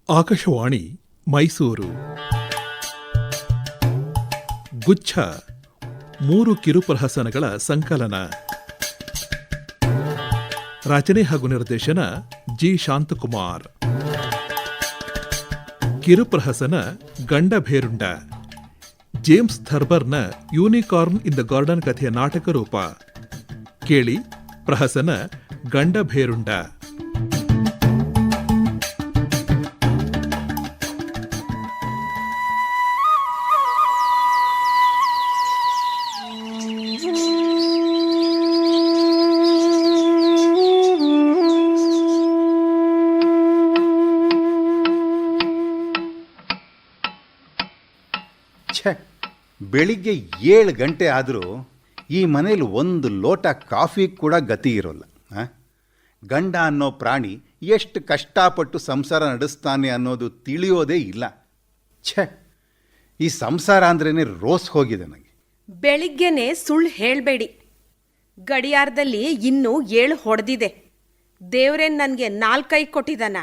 ಆಕಾಶವಾಣಿ ಮೈಸೂರು. ಗುಚ್ಛ 3 ಕಿರುಪ್ರಹಸನಗಳ ಸಂಕಲನ. ರಚನೆ ಹಾಗೂ ನಿರ್ದೇಶನ ಜಿ. ಶಾಂತಕುಮಾರ್. ಕಿರುಪ್ರಹಸನ ಗಂಡಭೇರುಂಡ. ಜೇಮ್ಸ್ ಥರ್ಬರ್ನ ಯೂನಿಕಾರ್ನ್ ಇನ್ ದ ಗಾರ್ಡನ್ ಕಥೆಯ ನಾಟಕ ರೂಪ. ಕೇಳಿ ಪ್ರಹಸನ ಗಂಡಭೇರುಂಡ. ಬೆಳಿಗ್ಗೆ 7 ಗಂಟೆ ಆದರೂ ಈ ಮನೇಲಿ ಒಂದು ಲೋಟ ಕಾಫಿ ಕೂಡ ಗತಿ ಇರೋಲ್ಲ. ಗಂಡ ಅನ್ನೋ ಪ್ರಾಣಿ ಎಷ್ಟು ಕಷ್ಟಪಟ್ಟು ಸಂಸಾರ ನಡೆಸ್ತಾನೆ ಅನ್ನೋದು ತಿಳಿಯೋದೇ ಇಲ್ಲ. ಈ ಸಂಸಾರ ಅಂದ್ರೇ ರೋಸ್ ಹೋಗಿದೆ ನನಗೆ. ಬೆಳಿಗ್ಗೆನೆ ಸುಳ್ಳು ಹೇಳಬೇಡಿ. ಗಡಿಯಾರದಲ್ಲಿ ಇನ್ನೂ 7 ಹೊಡೆದಿದೆ. ದೇವ್ರೇನು ನನಗೆ 4 ಕೈ ಕೊಟ್ಟಿದ್ದಾನ?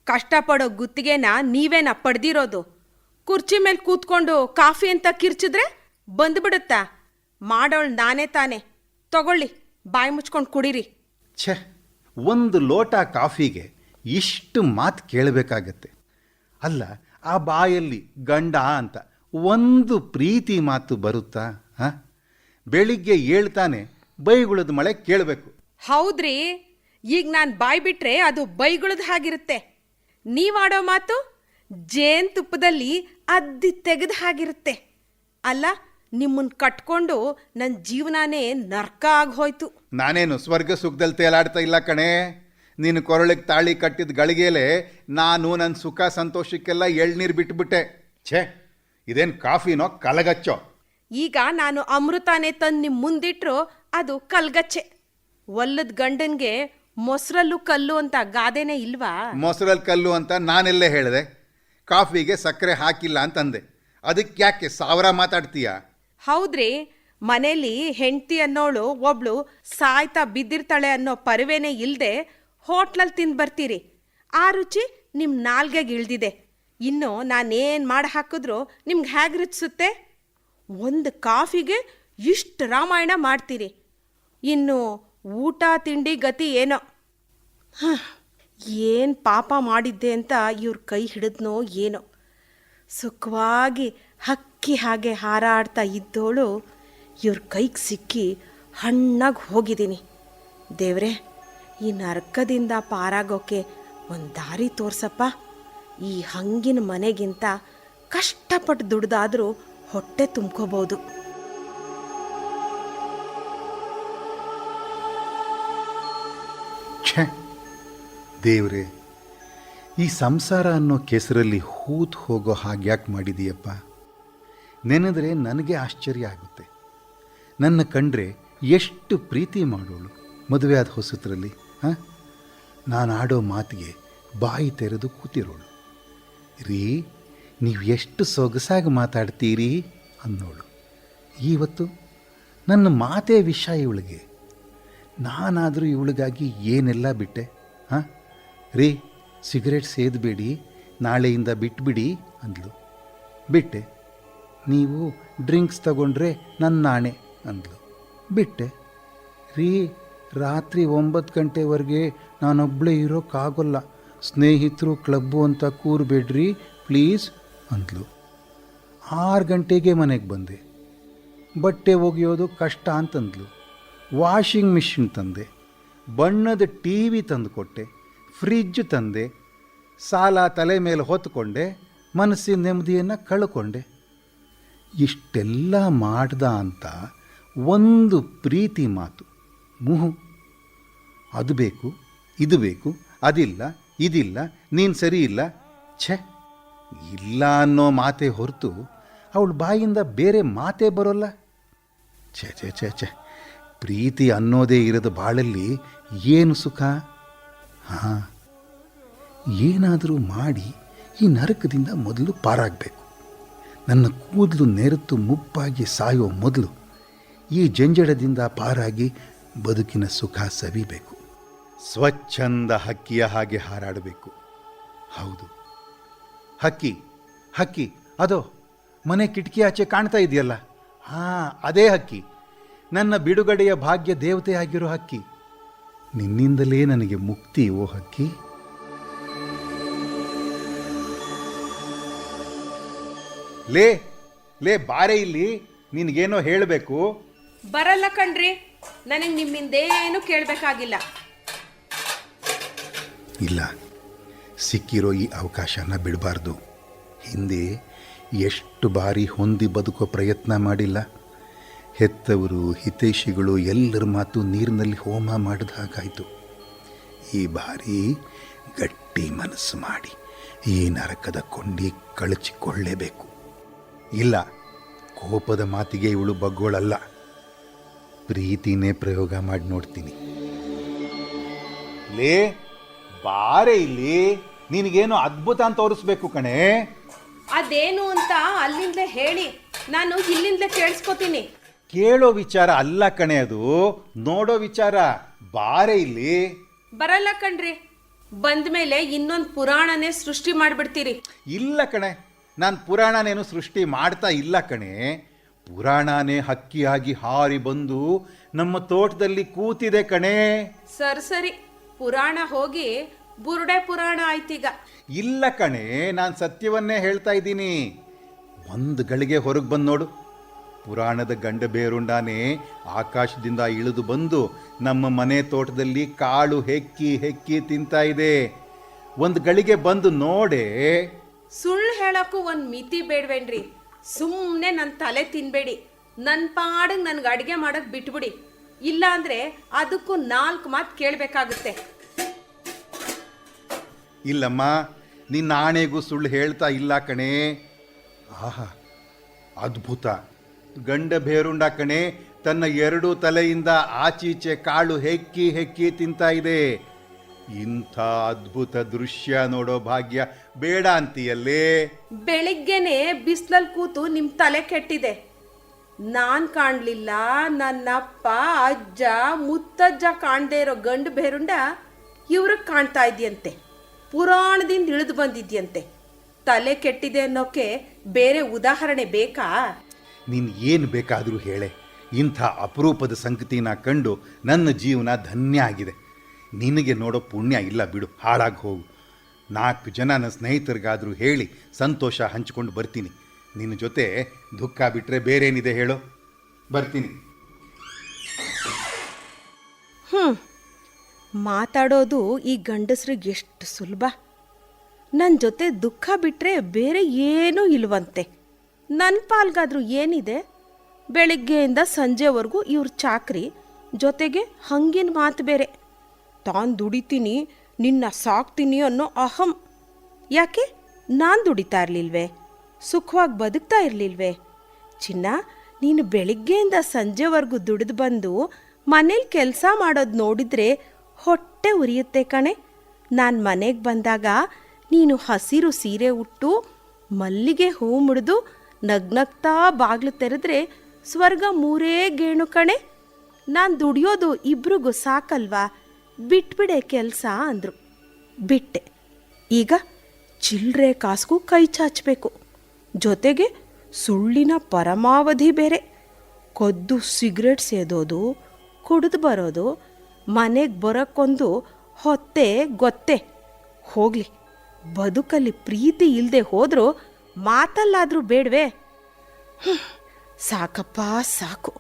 ಕಷ್ಟಪಡೋ ಗುತ್ತಿಗೆನ ನೀವೇನ ಪಡೆದಿರೋದು? ಕುರ್ಚಿ ಮೇಲೆ ಕೂತ್ಕೊಂಡು ಕಾಫಿ ಅಂತ ಕಿರ್ಚಿದ್ರೆ ಬಂದುಬಿಡುತ್ತಾ? ಮಾಡೋಳು ನಾನೇ ತಾನೆ. ತಗೊಳ್ಳಿ, ಬಾಯಿ ಮುಚ್ಕೊಂಡು ಕುಡೀರಿ. ಒಂದು ಲೋಟ ಕಾಫಿಗೆ ಇಷ್ಟು ಮಾತು ಕೇಳಬೇಕಾಗತ್ತೆ? ಅಲ್ಲ, ಆ ಬಾಯಲ್ಲಿ ಗಂಡ ಅಂತ ಒಂದು ಪ್ರೀತಿ ಮಾತು ಬರುತ್ತಾ? ಬೆಳಿಗ್ಗೆ ಹೇಳ್ತಾನೆ ಬೈಗುಳದ ಮಳೆ ಕೇಳಬೇಕು. ಹೌದ್ರಿ, ಈಗ ನಾನು ಬಾಯಿ ಬಿಟ್ರೆ ಅದು ಬೈಗುಳದ ಹಾಗಿರುತ್ತೆ. ನೀವಾಡೋ ಮಾತು ಜೇನುತುಪ್ಪದಲ್ಲಿ ಅದ್ದಿ ತೆಗೆದ ಹಾಗಿರುತ್ತೆ. ಅಲ್ಲ, ನಿಮ್ಮನ್ನು ಕಟ್ಕೊಂಡು ನನ್ನ ಜೀವನನೇ ನರ್ಕ ಆಗೋಯ್ತು. ನಾನೇನು ಸ್ವರ್ಗ ಸುಖದಲ್ಲಿ ತೇಲಾಡ್ತಾ ಇಲ್ಲ ಕಣೆ. ನೀನು ಕೊರಳಿಗೆ ತಾಳಿ ಕಟ್ಟಿದ ಗಳಿಗೆಲೆ ನಾನು ನನ್ನ ಸುಖ ಸಂತೋಷಕ್ಕೆಲ್ಲ ಎಳ್ನೀರು ಬಿಟ್ಬಿಟ್ಟೆ. ಇದೇನು ಕಾಫಿನೋ ಕಲಗಚ್ಚೋ? ಈಗ ನಾನು ಅಮೃತಾನೇ ತಂದು ನಿಮ್ಮ ಮುಂದಿಟ್ರು ಅದು ಕಲ್ಗಚ್ಚೆ. ಒಲ್ಲದ ಗಂಡನ್ಗೆ ಮೊಸರಲ್ಲೂ ಕಲ್ಲು ಅಂತ ಗಾದೆನೇ ಇಲ್ವಾ? ಮೊಸರಲ್ಲಿ ಕಲ್ಲು ಅಂತ ನಾನೆಲ್ಲೇ ಹೇಳಿದೆ? ಕಾಫಿಗೆ ಸಕ್ಕರೆ ಹಾಕಿಲ್ಲ ಅಂತಂದೆ. ಅದಕ್ಕೆ ಯಾಕೆ 1000 ಮಾತಾಡ್ತೀಯ? ಹೌದ್ರಿ, ಮನೇಲಿ ಹೆಂಡತಿ ಅನ್ನೋಳು ಒಬ್ಳು ಸಾಯ್ತಾ ಬಿದ್ದಿರ್ತಾಳೆ ಅನ್ನೋ ಪರಿವೇನೆ ಇಲ್ಲದೆ ಹೋಟ್ಲಲ್ಲಿ ತಿಂದು ಬರ್ತೀರಿ. ಆ ರುಚಿ ನಿಮ್ಮ ನಾಲ್ಗೆಗೆ ಇಳ್ದಿದೆ. ಇನ್ನು ನಾನೇನು ಮಾಡಿ ಹಾಕಿದ್ರು ನಿಮ್ಗೆ ಹೇಗೆ ರುಚಿಸುತ್ತೆ? ಒಂದು ಕಾಫಿಗೆ ಇಷ್ಟು ರಾಮಾಯಣ ಮಾಡ್ತೀರಿ. ಇನ್ನು ಊಟ ತಿಂಡಿ ಗತಿ ಏನೋ. ಏನು ಪಾಪ ಮಾಡಿದ್ದೆ ಅಂತ ಇವ್ರ ಕೈ ಹಿಡಿದ್ನೋ ಏನೋ. ಸುಖವಾಗಿ ಹಕ್ಕಿ ಹಾಗೆ ಹಾರಾಡ್ತಾ ಇದ್ದೋಳು ಇವ್ರ ಕೈಗೆ ಸಿಕ್ಕಿ ಹಣ್ಣಾಗಿ ಹೋಗಿದ್ದೀನಿ. ದೇವ್ರೆ, ಈ ನರಕದಿಂದ ಪಾರಾಗೋಕೆ ಒಂದು ದಾರಿ ತೋರ್ಸಪ್ಪ. ಈ ಹಂಗಿನ ಮನೆಗಿಂತ ಕಷ್ಟಪಟ್ಟು ದುಡ್ದಾದರೂ ಹೊಟ್ಟೆ ತುಂಬ್ಕೋಬೋದು. ದೇವ್ರೆ, ಈ ಸಂಸಾರ ಅನ್ನೋ ಕೆಸರಲ್ಲಿ ಹೂತು ಹೋಗೋ ಹಾಗೆ ಯಾಕೆ ಮಾಡಿದೀಯಪ್ಪ? ನೆನೆದರೆ ನನಗೆ ಆಶ್ಚರ್ಯ ಆಗುತ್ತೆ. ನನ್ನ ಕಂಡ್ರೆ ಎಷ್ಟು ಪ್ರೀತಿ ಮಾಡೋಳು ಮದುವೆ ಆದ ಹೊಸತ್ರಲ್ಲಿ. ನಾನು ಆಡೋ ಮಾತಿಗೆ ಬಾಯಿ ತೆರೆದು ಕೂತಿರೋಳು. ರೀ, ನೀವು ಎಷ್ಟು ಸೊಗಸಾಗಿ ಮಾತಾಡ್ತೀರಿ ಅನ್ನೋಳು. ಇವತ್ತು ನನ್ನ ಮಾತೇ ವಿಷ ಇವಳಿಗೆ. ನಾನಾದರೂ ಇವಳಿಗಾಗಿ ಏನೆಲ್ಲ ಬಿಟ್ಟೆ. ರೀ, ಸಿಗರೇಟ್ ಸೇದಬೇಡಿ, ನಾಳೆಯಿಂದ ಬಿಟ್ಬಿಡಿ ಅಂದ್ಲು. ಬಿಟ್ಟೆ. ನೀವು ಡ್ರಿಂಕ್ಸ್ ತಗೊಂಡ್ರೆ ನನ್ನ ನಾಣೆ ಅಂದ್ಲು. ಬಿಟ್ಟೆ. ರೀ, ರಾತ್ರಿ 9 ಗಂಟೆವರೆಗೆ ನಾನೊಬ್ಬಳೇ ಇರೋಕ್ಕಾಗೋಲ್ಲ, ಸ್ನೇಹಿತರು ಕ್ಲಬ್ಬು ಅಂತ ಕೂರಬೇಡ್ರಿ ಪ್ಲೀಸ್ ಅಂದ್ಲು. 6 ಗಂಟೆಗೆ ಮನೆಗೆ ಬಂದೆ. ಬಟ್ಟೆ ಒಗೆಯೋದು ಕಷ್ಟ ಅಂತಂದ್ಲು. ವಾಷಿಂಗ್ ಮಿಷಿನ್ ತಂದೆ, ಬಣ್ಣದ TV ತಂದು ಕೊಟ್ಟೆ, ಫ್ರಿಜ್ ತಂದೆ. ಸಾಲ ತಲೆ ಮೇಲೆ ಹೊತ್ತುಕೊಂಡೆ, ಮನಸ್ಸಿನ ನೆಮ್ಮದಿಯನ್ನು ಕಳ್ಕೊಂಡೆ. ಇಷ್ಟೆಲ್ಲ ಮಾಡ್ದ ಅಂತ ಒಂದು ಪ್ರೀತಿ ಮಾತು, ಮುಹು, ಅದು ಬೇಕು ಇದು ಬೇಕು, ಅದಿಲ್ಲ ಇದಿಲ್ಲ, ನೀನು ಸರಿ ಇಲ್ಲ, ಇಲ್ಲ ಅನ್ನೋ ಮಾತೇ ಹೊರತು ಅವಳ ಬಾಯಿಂದ ಬೇರೆ ಮಾತೇ ಬರೋಲ್ಲ. ಛೆ ಪ್ರೀತಿ ಅನ್ನೋದೇ ಇರದ ಬಾಳಲ್ಲಿ ಏನು ಸುಖ? ಏನಾದರೂ ಮಾಡಿ ಈ ನರಕದಿಂದ ಮೊದಲು ಪಾರಾಗಬೇಕು. ನನ್ನ ಕೂದಲು ನೆರೆತು ಮುಪ್ಪಾಗಿ ಸಾಯೋ ಮೊದಲು ಈ ಜಂಜಡದಿಂದ ಪಾರಾಗಿ ಬದುಕಿನ ಸುಖ ಸವಿಬೇಕು. ಸ್ವಚ್ಛಂದ ಹಕ್ಕಿಯ ಹಾಗೆ ಹಾರಾಡಬೇಕು. ಹೌದು, ಹಕ್ಕಿ ಹಕ್ಕಿ ಅದೋ ಮನೆ ಕಿಟಕಿ ಆಚೆ ಕಾಣ್ತಾ ಇದೆಯಲ್ಲ, ಹಾಂ ಅದೇ ಹಕ್ಕಿ, ನನ್ನ ಬಿಡುಗಡೆಯ ಭಾಗ್ಯ ದೇವತೆ ಆಗಿರೋ ಹಕ್ಕಿ. ನಿನ್ನಿಂದಲೇ ನನಗೆ ಮುಕ್ತಿ ಓ ಹಕ್ಕಿ. ಲೇ ಲೇ ಬಾರೆ ಇಲ್ಲಿ, ನಿನಗೇನೋ ಹೇಳಬೇಕು. ಬರಲ್ಲ ಕಣ್ರಿ, ನನಗೆ ನಿಮ್ಮಿಂದೇನು ಕೇಳಬೇಕಾಗಿಲ್ಲ. ಇಲ್ಲ, ಸಿಕ್ಕಿರೋ ಈ ಅವಕಾಶನ ಬಿಡಬಾರ್ದು. ಹಿಂದೆ ಎಷ್ಟು ಬಾರಿ ಹೊಂದಿ ಬದುಕೋ ಪ್ರಯತ್ನ ಮಾಡಿಲ್ಲ. ಹೆತ್ತವರು ಹಿತೈಷಿಗಳು ಎಲ್ಲರ ಮಾತು ನೀರಿನಲ್ಲಿ ಹೋಮ ಮಾಡಿದ ಹಾಗಾಯಿತು. ಈ ಬಾರಿ ಗಟ್ಟಿ ಮನಸ್ಸು ಮಾಡಿ ಈ ನರಕದ ಕೊಂಡಿ ಕಳಚಿಕೊಳ್ಳೇಬೇಕು. ಇಲ್ಲ, ಕೋಪದ ಮಾತಿಗೆ ಇವಳು ಬಗ್ಗೋಳಲ್ಲ. ಪ್ರೀತಿನೇ ಪ್ರಯೋಗ ಮಾಡಿ ನೋಡ್ತೀನಿ. ಲೇ ಬಾರೆ ಇಲ್ಲಿ, ನಿನಗೇನು ಅದ್ಭುತ ಅಂತ ತೋರಿಸ್ಬೇಕು ಕಣೆ. ಅದೇನು ಅಂತ ಅಲ್ಲಿಂದಲೇ ಹೇಳಿ, ನಾನು ಇಲ್ಲಿಂದಲೇ ಕೇಳಿಸ್ಕೊತೀನಿ. ಕೇಳೋ ವಿಚಾರ ಅಲ್ಲ ಕಣೆ, ಅದು ನೋಡೋ ವಿಚಾರ. ಬಾರೆ ಇಲ್ಲಿ. ಬರಲ್ಲ ಕಣ್ರಿ, ಬಂದ್ಮೇಲೆ ಇನ್ನೊಂದು ಪುರಾಣನೇ ಸೃಷ್ಟಿ ಮಾಡಿಬಿಡ್ತೀರಿ. ಇಲ್ಲ ಕಣೆ, ನಾನು ಪುರಾಣನೇನು ಸೃಷ್ಟಿ ಮಾಡ್ತಾ ಇಲ್ಲ ಕಣೆ. ಪುರಾಣನೇ ಹಕ್ಕಿಯಾಗಿ ಹಾರಿ ಬಂದು ನಮ್ಮ ತೋಟದಲ್ಲಿ ಕೂತಿದೆ ಕಣೆ. ಸರಿ, ಪುರಾಣ ಹೋಗಿ ಬುರುಡೆ ಪುರಾಣ ಆಯ್ತೀಗ. ಇಲ್ಲ ಕಣೆ, ನಾನು ಸತ್ಯವನ್ನೇ ಹೇಳ್ತಾ ಇದ್ದೀನಿ. ಒಂದು ಗಳಿಗೆ ಹೊರಗೆ ಬಂದು ನೋಡು. ಪುರಾಣದ ಗಂಡ ಬೇರುಂಡಾನೆ ಆಕಾಶದಿಂದ ಇಳಿದು ಬಂದು ನಮ್ಮ ಮನೆ ತೋಟದಲ್ಲಿ ಕಾಳು ಹೆಕ್ಕಿ ಹೆಕ್ಕಿ ತಿಂತಾ ಇದೆ. ಒಂದು ಗಳಿಗೆ ಬಂದು ನೋಡೆ. ಸುಳ್ಳು ಹೇಳಕ್ಕೂ ಒಂದು ಮಿತಿ ಬೇಡವೇನ್ರಿ. ಸುಮ್ಮನೆ ನನ್ನ ತಲೆ ತಿನ್ಬೇಡಿ. ನನ್ನ ಪಾಡಿಗೆ ನನ್ಗೆ ಅಡುಗೆ ಮಾಡೋಕೆ ಬಿಟ್ಬಿಡಿ. ಇಲ್ಲ ಅಂದರೆ ಅದಕ್ಕೂ 4 ಮಾತು ಕೇಳಬೇಕಾಗುತ್ತೆ. ಇಲ್ಲಮ್ಮ, ನಿನ್ನ ಆಣೆಗೂ ಸುಳ್ಳು ಹೇಳ್ತಾ ಇಲ್ಲ ಕಣೆ. ಆಹಾ, ಅದ್ಭುತ! ಗಂಡ ಬೇರುಂಡ ಕಣೆ, ತನ್ನ 2 ತಲೆಯಿಂದ ಆಚೀಚೆ ಕಾಳು ಹೆಕ್ಕಿ ಹೆಕ್ಕಿ ತಿಂತಾ ಇದೆ. ಇಂಥ ಅದ್ಭುತ ದೃಶ್ಯ ನೋಡೋ ಭಾಗ್ಯ ಬೇಡ ಅಂತೀಯಲ್ಲೇ? ಬೆಳಿಗ್ಗೆನೆ ಬಿಸಿಲಲ್ಲಿ ಕೂತು ನಿಮ್ಮ ತಲೆ ಕೆಟ್ಟಿದೆ. ನಾನು ಕಾಣಲಿಲ್ಲ, ನನ್ನಪ್ಪ ಅಜ್ಜ ಮುತ್ತಜ್ಜ ಕಾಣದೇ ಇರೋ ಗಂಡು ಬೇರುಂಡ ಇವ್ರಿಗೆ ಕಾಣ್ತಾ ಇದೆಯಂತೆ. ಪುರಾಣದಿಂದ ಇಳಿದು ಬಂದಿದ್ಯಂತೆ. ತಲೆ ಕೆಟ್ಟಿದೆ ಅನ್ನೋಕ್ಕೆ ಬೇರೆ ಉದಾಹರಣೆ ಬೇಕಾ? ನೀನು ಏನು ಬೇಕಾದರೂ ಹೇಳೆ. ಇಂಥ ಅಪರೂಪದ ಸಂಗತಿನ ಕಂಡು ನನ್ನ ಜೀವನ ಧನ್ಯ ಆಗಿದೆ. ನಿನಗೆ ನೋಡೋ ಪುಣ್ಯ ಇಲ್ಲ ಬಿಡು, ಹಾಳಾಗಿ ಹೋಗು. 4 ಜನ ನನ್ನ ಸ್ನೇಹಿತರಿಗಾದರೂ ಹೇಳಿ ಸಂತೋಷ ಹಂಚಿಕೊಂಡು ಬರ್ತೀನಿ. ನಿನ್ನ ಜೊತೆ ದುಃಖ ಬಿಟ್ಟರೆ ಬೇರೇನಿದೆ ಹೇಳೋ? ಬರ್ತೀನಿ. ಮಾತಾಡೋದು ಈ ಗಂಡಸ್ರಿಗೆ ಎಷ್ಟು ಸುಲಭ. ನನ್ನ ಜೊತೆ ದುಃಖ ಬಿಟ್ಟರೆ ಬೇರೆ ಏನೂ ಇಲ್ವಂತೆ. ನನ್ನ ಪಾಲ್ಗಾದ್ರೂ ಏನಿದೆ? ಬೆಳಿಗ್ಗೆಯಿಂದ ಸಂಜೆವರೆಗೂ ಇವ್ರ ಚಾಕ್ರಿ, ಜೊತೆಗೆ ಹಂಗಿನ ಮಾತು ಬೇರೆ. ತಾನು ದುಡಿತೀನಿ, ನಿನ್ನ ಸಾಕ್ತೀನಿ ಅನ್ನೋ ಅಹಂ. ಯಾಕೆ? ನಾನು ದುಡಿತಾ ಇರಲಿಲ್ವೇ? ಸುಖವಾಗಿ ಬದುಕ್ತಾ ಇರಲಿಲ್ವೇ? ಚಿನ್ನ, ನೀನು ಬೆಳಿಗ್ಗೆಯಿಂದ ಸಂಜೆವರೆಗೂ ದುಡಿದು ಬಂದು ಮನೇಲಿ ಕೆಲಸ ಮಾಡೋದು ನೋಡಿದರೆ ಹೊಟ್ಟೆ ಉರಿಯುತ್ತೆ ಕಣೆ. ನಾನು ಮನೆಗೆ ಬಂದಾಗ ನೀನು ಹಸಿರು ಸೀರೆ ಉಟ್ಟು ಮಲ್ಲಿಗೆ ಹೂ ಮುಡಿದು ನಗ್ನಗ್ತಾ ಬಾಗಿಲು ತೆರೆದ್ರೆ ಸ್ವರ್ಗ 3 ಗೇಣು ಕಣೆ. ನಾನು ದುಡಿಯೋದು ಇಬ್ರಿಗೂ ಸಾಕಲ್ವಾ? ಬಿಟ್ಬಿಡೆ ಕೆಲಸ ಅಂದರು. ಬಿಟ್ಟೆ. ಈಗ ಚಿಲ್ಲರೆ ಕಾಸ್ಗೂ ಕೈ ಚಾಚಬೇಕು. ಜೊತೆಗೆ ಸುಳ್ಳಿನ ಪರಮಾವಧಿ ಬೇರೆ. ಕೊದ್ದು ಸಿಗರೇಟ್ ಸೇದೋದು, ಕುಡಿದು ಬರೋದು, ಮನೆಗೆ ಬರೋಕ್ಕೊಂದು ಹೊತ್ತೆ ಗೊತ್ತೆ. ಹೋಗಲಿ, ಬದುಕಲ್ಲಿ ಪ್ರೀತಿ ಇಲ್ಲದೆ ಹೋದರೂ ಮಾತಲ್ಲಾದರೂ ಬೇಡವೇ? ಸಾಕಪ್ಪ ಸಾಕು.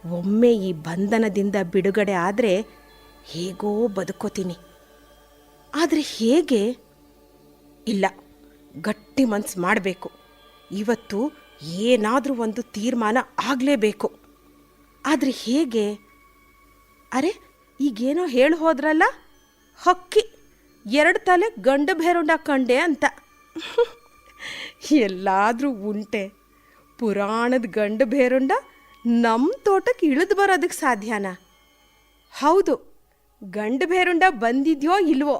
ಒಮ್ಮೆ ಈ ಬಂಧನದಿಂದ ಬಿಡುಗಡೆ ಆದರೆ ಹೇಗೋ ಬದುಕೋತೀನಿ. ಆದರೆ ಹೇಗೆ? ಇಲ್ಲ, ಗಟ್ಟಿ ಮನಸ್ಸು ಮಾಡಬೇಕು. ಇವತ್ತು ಏನಾದರೂ ಒಂದು ತೀರ್ಮಾನ ಆಗಲೇಬೇಕು. ಆದರೆ ಹೇಗೆ? ಅರೆ, ಈಗೇನೋ ಹೇಳಿ ಹೋದ್ರಲ್ಲ, ಹಕ್ಕಿ 2 ತಲೆ ಗಂಡು ಬೇರುಂಡ ಕಂಡೆ ಅಂತ. ಎಲ್ಲಾದರೂ ಉಂಟೆ? ಪುರಾಣದ ಗಂಡು ಬೇರುಂಡ ನಮ್ಮ ತೋಟಕ್ಕೆ ಇಳಿದು ಬರೋದಕ್ಕೆ ಸಾಧ್ಯನಾ? ಹೌದು, ಗಂಡು ಬೇರುಂಡ ಬಂದಿದೆಯೋ ಇಲ್ವೋ,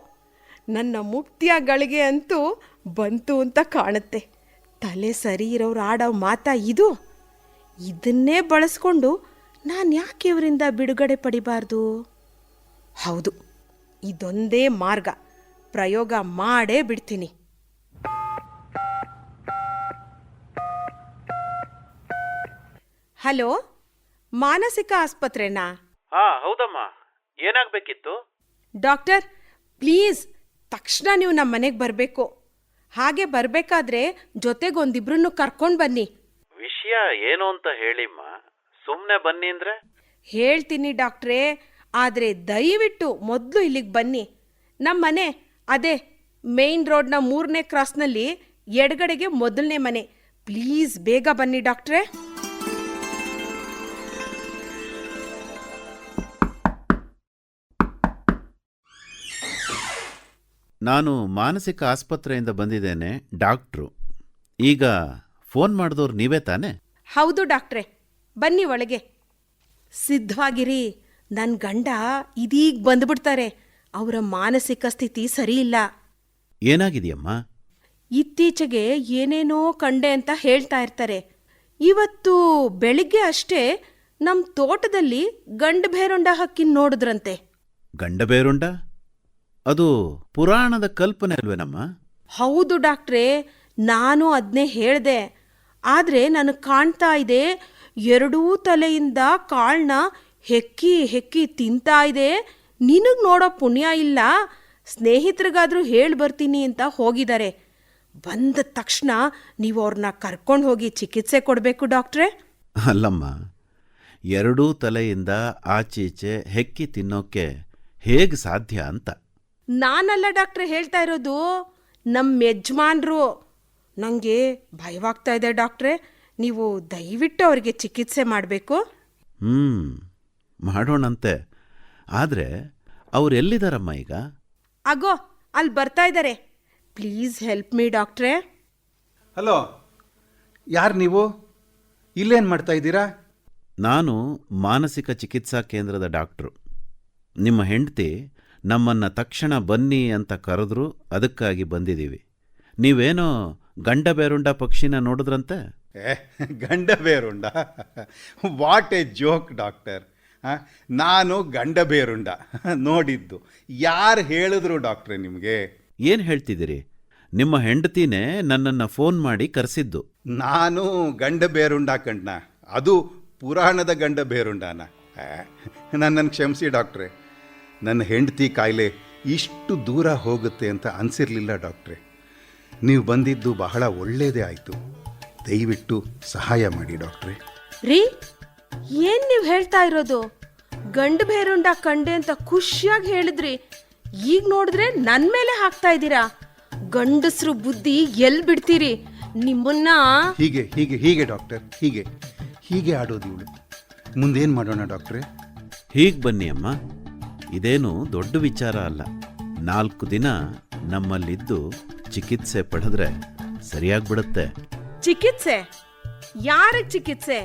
ನನ್ನ ಮುಕ್ತಿಯ ಗಳಿಗೆ ಅಂತೂ ಬಂತು ಅಂತ ಕಾಣುತ್ತೆ. ತಲೆ ಸರಿ ಇರೋರು ಆಡೋ ಮಾತಾ ಇದು? ಇದನ್ನೇ ಬಳಸ್ಕೊಂಡು ನಾನು ಯಾಕೆ ಇವರಿಂದ ಬಿಡುಗಡೆ ಪಡಿಬಾರ್ದು? ಹೌದು, ಇದೊಂದೇ ಮಾರ್ಗ. ಪ್ರಯೋಗ ಮಾಡೇ ಬಿಡ್ತೀನಿ. ಹಲೋ, ಮಾನಸಿಕ ಆಸ್ಪತ್ರೆನಾ? ಹಾ ಹೌದಮ್ಮ, ಏನಾಗಬೇಕಿತ್ತು? ಡಾಕ್ಟರ್, ಪ್ಲೀಸ್ ತಕ್ಷಣ ನೀವು ನಮ್ಮ ಮನೆಗೆ ಬರಬೇಕು. ಹಾಗೆ ಬರಬೇಕಾದ್ರೆ ಜೊತೆಗೊಂದಿಬ್ರನ್ನು ಕರ್ಕೊಂಡು ಬನ್ನಿ. ವಿಷಯ ಏನು ಅಂತ ಹೇಳಿಮ್ಮ, ಸುಮ್ಮನೆ ಬನ್ನಿ ಅಂದ್ರೆ? ಹೇಳ್ತೀನಿ ಡಾಕ್ಟ್ರೇ, ಆದರೆ ದಯವಿಟ್ಟು ಮೊದಲು ಇಲ್ಲಿಗೆ ಬನ್ನಿ. ನಮ್ಮ ಮನೆ ಅದೇ ಮೇನ್ ರೋಡ್ನ 3ನೇ ಕ್ರಾಸ್ನಲ್ಲಿ ಎಡಗಡೆಗೆ ಮೊದಲನೇ ಮನೆ. ಪ್ಲೀಸ್ ಬೇಗ ಬನ್ನಿ ಡಾಕ್ಟ್ರೇ. ನಾನು ಮಾನಸಿಕ ಆಸ್ಪತ್ರೆಯಿಂದ ಬಂದಿದ್ದೇನೆ, ಡಾಕ್ಟ್ರು. ಈಗ ಫೋನ್ ಮಾಡಿದವ್ರು ನೀವೇ ತಾನೇ? ಹೌದು ಡಾಕ್ಟ್ರೇ, ಬನ್ನಿ ಒಳಗೆ. ಸಿದ್ಧವಾಗಿರಿ, ನನ್ನ ಗಂಡ ಇದೀಗ ಬಂದ್ಬಿಡ್ತಾರೆ. ಅವರ ಮಾನಸಿಕ ಸ್ಥಿತಿ ಸರಿ ಇಲ್ಲ. ಏನಾಗಿದೆಯಮ್ಮ? ಇತ್ತೀಚೆಗೆ ಏನೇನೋ ಕಂಡೆ ಅಂತ ಹೇಳ್ತಾ ಇರ್ತಾರೆ. ಇವತ್ತು ಬೆಳಿಗ್ಗೆ ಅಷ್ಟೇ ನಮ್ಮ ತೋಟದಲ್ಲಿ ಗಂಡಭೇರುಂಡ ಹಕ್ಕಿನ ನೋಡಿದ್ರಂತೆ. ಗಂಡಬೇರುಂಡ? ಅದು ಪುರಾಣದ ಕಲ್ಪನೆ ಅಲ್ವೇನಮ್ಮ? ಹೌದು ಡಾಕ್ಟ್ರೇ, ನಾನು ಅದನ್ನೇ ಹೇಳಿದೆ. ಆದರೆ ನನಗೆ ಕಾಣ್ತಾ ಇದೆ, ಎರಡೂ ತಲೆಯಿಂದ ಕಾಳನ್ನ ಹೆಕ್ಕಿ ಹೆಕ್ಕಿ ತಿಂತಾ ಇದೆ. ನಿನಗೆ ನೋಡೋ ಪುಣ್ಯ ಇಲ್ಲ, ಸ್ನೇಹಿತರಿಗಾದರೂ ಹೇಳಿ ಬರ್ತೀನಿ ಅಂತ ಹೋಗಿದ್ದಾರೆ. ಬಂದ ತಕ್ಷಣ ನೀವು ಅವ್ರನ್ನ ಕರ್ಕೊಂಡು ಹೋಗಿ ಚಿಕಿತ್ಸೆ ಕೊಡಬೇಕು ಡಾಕ್ಟ್ರೇ. ಅಲ್ಲಮ್ಮ, ಎರಡೂ ತಲೆಯಿಂದ ಆಚೀಚೆ ಹೆಕ್ಕಿ ತಿನ್ನೋಕ್ಕೆ ಹೇಗೆ ಸಾಧ್ಯ ಅಂತ. ನಾನಲ್ಲ ಡಾಕ್ಟ್ರೆ ಹೇಳ್ತಾ ಇರೋದು, ನಮ್ಮ ಯಜಮಾನ್ರು. ನನಗೆ ಭಯವಾಗ್ತಾ ಇದೆ ಡಾಕ್ಟ್ರೇ, ನೀವು ದಯವಿಟ್ಟು ಅವ್ರಿಗೆ ಚಿಕಿತ್ಸೆ ಮಾಡಬೇಕು. ಮಾಡೋಣಂತೆ. ಆದರೆ ಅವ್ರು ಎಲ್ಲಿದ್ದಾರಮ್ಮ ಈಗ? ಅಗೋ ಅಲ್ಲಿ ಬರ್ತಾ ಇದ್ದಾರೆ. ಪ್ಲೀಸ್ ಹೆಲ್ಪ್ ಮೀ ಡಾಕ್ಟ್ರೇ. ಹಲೋ, ಯಾರು ನೀವು? ಇಲ್ಲೇನು ಮಾಡ್ತಾ ಇದ್ದೀರಾ? ನಾನು ಮಾನಸಿಕ ಚಿಕಿತ್ಸಾ ಕೇಂದ್ರದ ಡಾಕ್ಟ್ರು. ನಿಮ್ಮ ಹೆಂಡತಿ ನಮ್ಮನ್ನು ತಕ್ಷಣ ಬನ್ನಿ ಅಂತ ಕರೆದ್ರು, ಅದಕ್ಕಾಗಿ ಬಂದಿದ್ದೀವಿ. ನೀವೇನೋ ಗಂಡಬೇರುಂಡ ಪಕ್ಷಿನ ನೋಡಿದ್ರಂತೆ? Gandabherunda? What a joke doctor. ನಾನು ಗಂಡಬೇರುಂಡ ನೋಡಿದ್ದು. ಯಾರು ಹೇಳಿದ್ರು ಡಾಕ್ಟ್ರೆ ನಿಮಗೆ? ಏನು ಹೇಳ್ತಿದ್ದೀರಿ? ನಿಮ್ಮ ಹೆಂಡತಿನೇ ನನ್ನನ್ನು ಫೋನ್ ಮಾಡಿ ಕರೆಸಿದ್ದು. ನಾನು ಗಂಡಬೇರುಂಡ ಕಂಡ್ನ? ಅದು ಪುರಾಣದ ಗಂಡಬೇರುಂಡನ? ನನ್ನನ್ನು ಕ್ಷಮಿಸಿ ಡಾಕ್ಟ್ರೆ, ನನ್ನ ಹೆಂಡತಿ ಕಾಯಿಲೆ ಇಷ್ಟು ದೂರ ಹೋಗುತ್ತೆ ಅಂತ ಅನಿಸಿರಲಿಲ್ಲ ಡಾಕ್ಟ್ರೆ. ನೀವು ಬಂದಿದ್ದು ಬಹಳ ಒಳ್ಳೆಯದೇ ಆಯಿತು. ದಯವಿಟ್ಟು ಸಹಾಯ ಮಾಡಿ ಡಾಕ್ಟ್ರೆ. ರೀ, ಏನ್ ನೀವು ಹೇಳ್ತಾ ಇರೋದು? ಗಂಡು ಬೇರುಂಡ ಕಂಡೆ ಅಂತ ಖುಷಿಯಾಗಿ ಹೇಳಿದ್ರಿ, ಈಗ ನೋಡಿದ್ರೆ ನನ್ನ ಮೇಲೆ ಹಾಕ್ತಾ ಇದ್ದೀರಾ. ಗಂಡಸ್ರು ಬುದ್ಧಿ ಎಲ್ಲಿ ಬಿಡ್ತೀರಿ ನಿಮ್ಮನ್ನ? ಹೀಗೆ ಹೀಗೆ ಹೀಗೆ ಡಾಕ್ಟರ್, ಹೀಗೆ ಹೀಗೆ ಆಡೋದು ಇವಳು. ಮುಂದೇನು ಮಾಡೋಣ ಡಾಕ್ಟ್ರೆ? ಹೀಗೆ ಬನ್ನಿ ಅಮ್ಮ, ಇದೇನು ದೊಡ್ಡ ವಿಚಾರ ಅಲ್ಲ. 4 ದಿನ ನಮ್ಮಲ್ಲಿದ್ದು ಚಿಕಿತ್ಸೆ ಪಡೆದ್ರೆ ಸರಿಯಾಗ್ಬಿಡುತ್ತೆ. ಚಿಕಿತ್ಸೆ? ಯಾರಿಗೆ ಚಿಕಿತ್ಸೆ?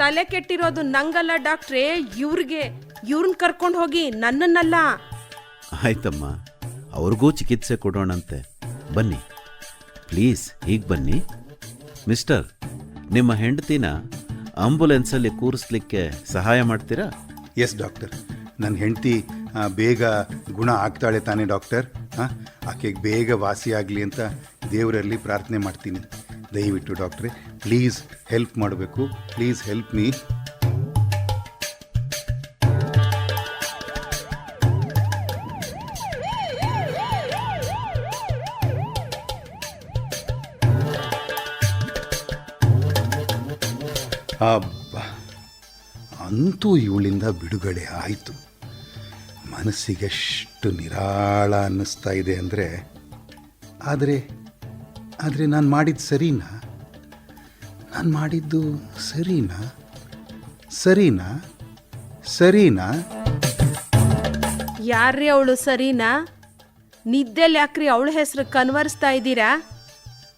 ತಲೆ ಕೆಟ್ಟಿರೋದು ನಂಗಲ್ಲ ಡಾಕ್ಟ್ರೇ, ಇವ್ರನ್ನ ಕರ್ಕೊಂಡು ಹೋಗಿ, ನನ್ನನ್ನಲ್ಲ. ಆಯ್ತಮ್ಮ, ಅವ್ರಿಗೂ ಚಿಕಿತ್ಸೆ ಕೊಡೋಣಂತೆ. ಬನ್ನಿ ಪ್ಲೀಸ್, ಹೀಗೆ ಬನ್ನಿ. ಮಿಸ್ಟರ್, ನಿಮ್ಮ ಹೆಂಡತಿನ ಆಂಬುಲೆನ್ಸಲ್ಲಿ ಕೂರಿಸ್ಲಿಕ್ಕೆ ಸಹಾಯ ಮಾಡ್ತೀರಾ? ಎಸ್ ಡಾಕ್ಟರ್, ನನ್ನ ಹೆಂಡತಿ ಬೇಗ ಗುಣ ಆಗ್ತಾಳೆ ತಾನೇ ಡಾಕ್ಟರ್? ಆಕೆಗೆ ಬೇಗ ವಾಸಿಯಾಗಲಿ ಅಂತ ದೇವರಲ್ಲಿ ಪ್ರಾರ್ಥನೆ ಮಾಡ್ತೀನಿ. ದಯವಿಟ್ಟು ಡಾಕ್ಟ್ರೆ, ಪ್ಲೀಸ್ ಹೆಲ್ಪ್ ಮಾಡಬೇಕು. Please help me. ಅಬ್ಬಾ, ಅಂತೂ ಇವಳಿಂದ ಬಿಡುಗಡೆ ಆಯಿತು. ಮನಸ್ಸಿಗೆಷ್ಟು ನಿರಾಳ ಅನ್ನಿಸ್ತಾ ಇದೆ ಅಂದರೆ, ಆದರೆ ನಾನು ಮಾಡಿದ್ದು ಸರಿನಾ? ನಾನು ಮಾಡಿದ್ದು ಸರಿನಾ? ಯಾರ್ರೀ ಅವಳು ಸರಿನಾ? ನಿದ್ದೆಲ್ಲಿ ಯಾಕ್ರಿ ಅವಳ ಹೆಸರು ಕನ್ವರ್ಸ್ತಾ ಇದ್ದೀರಾ?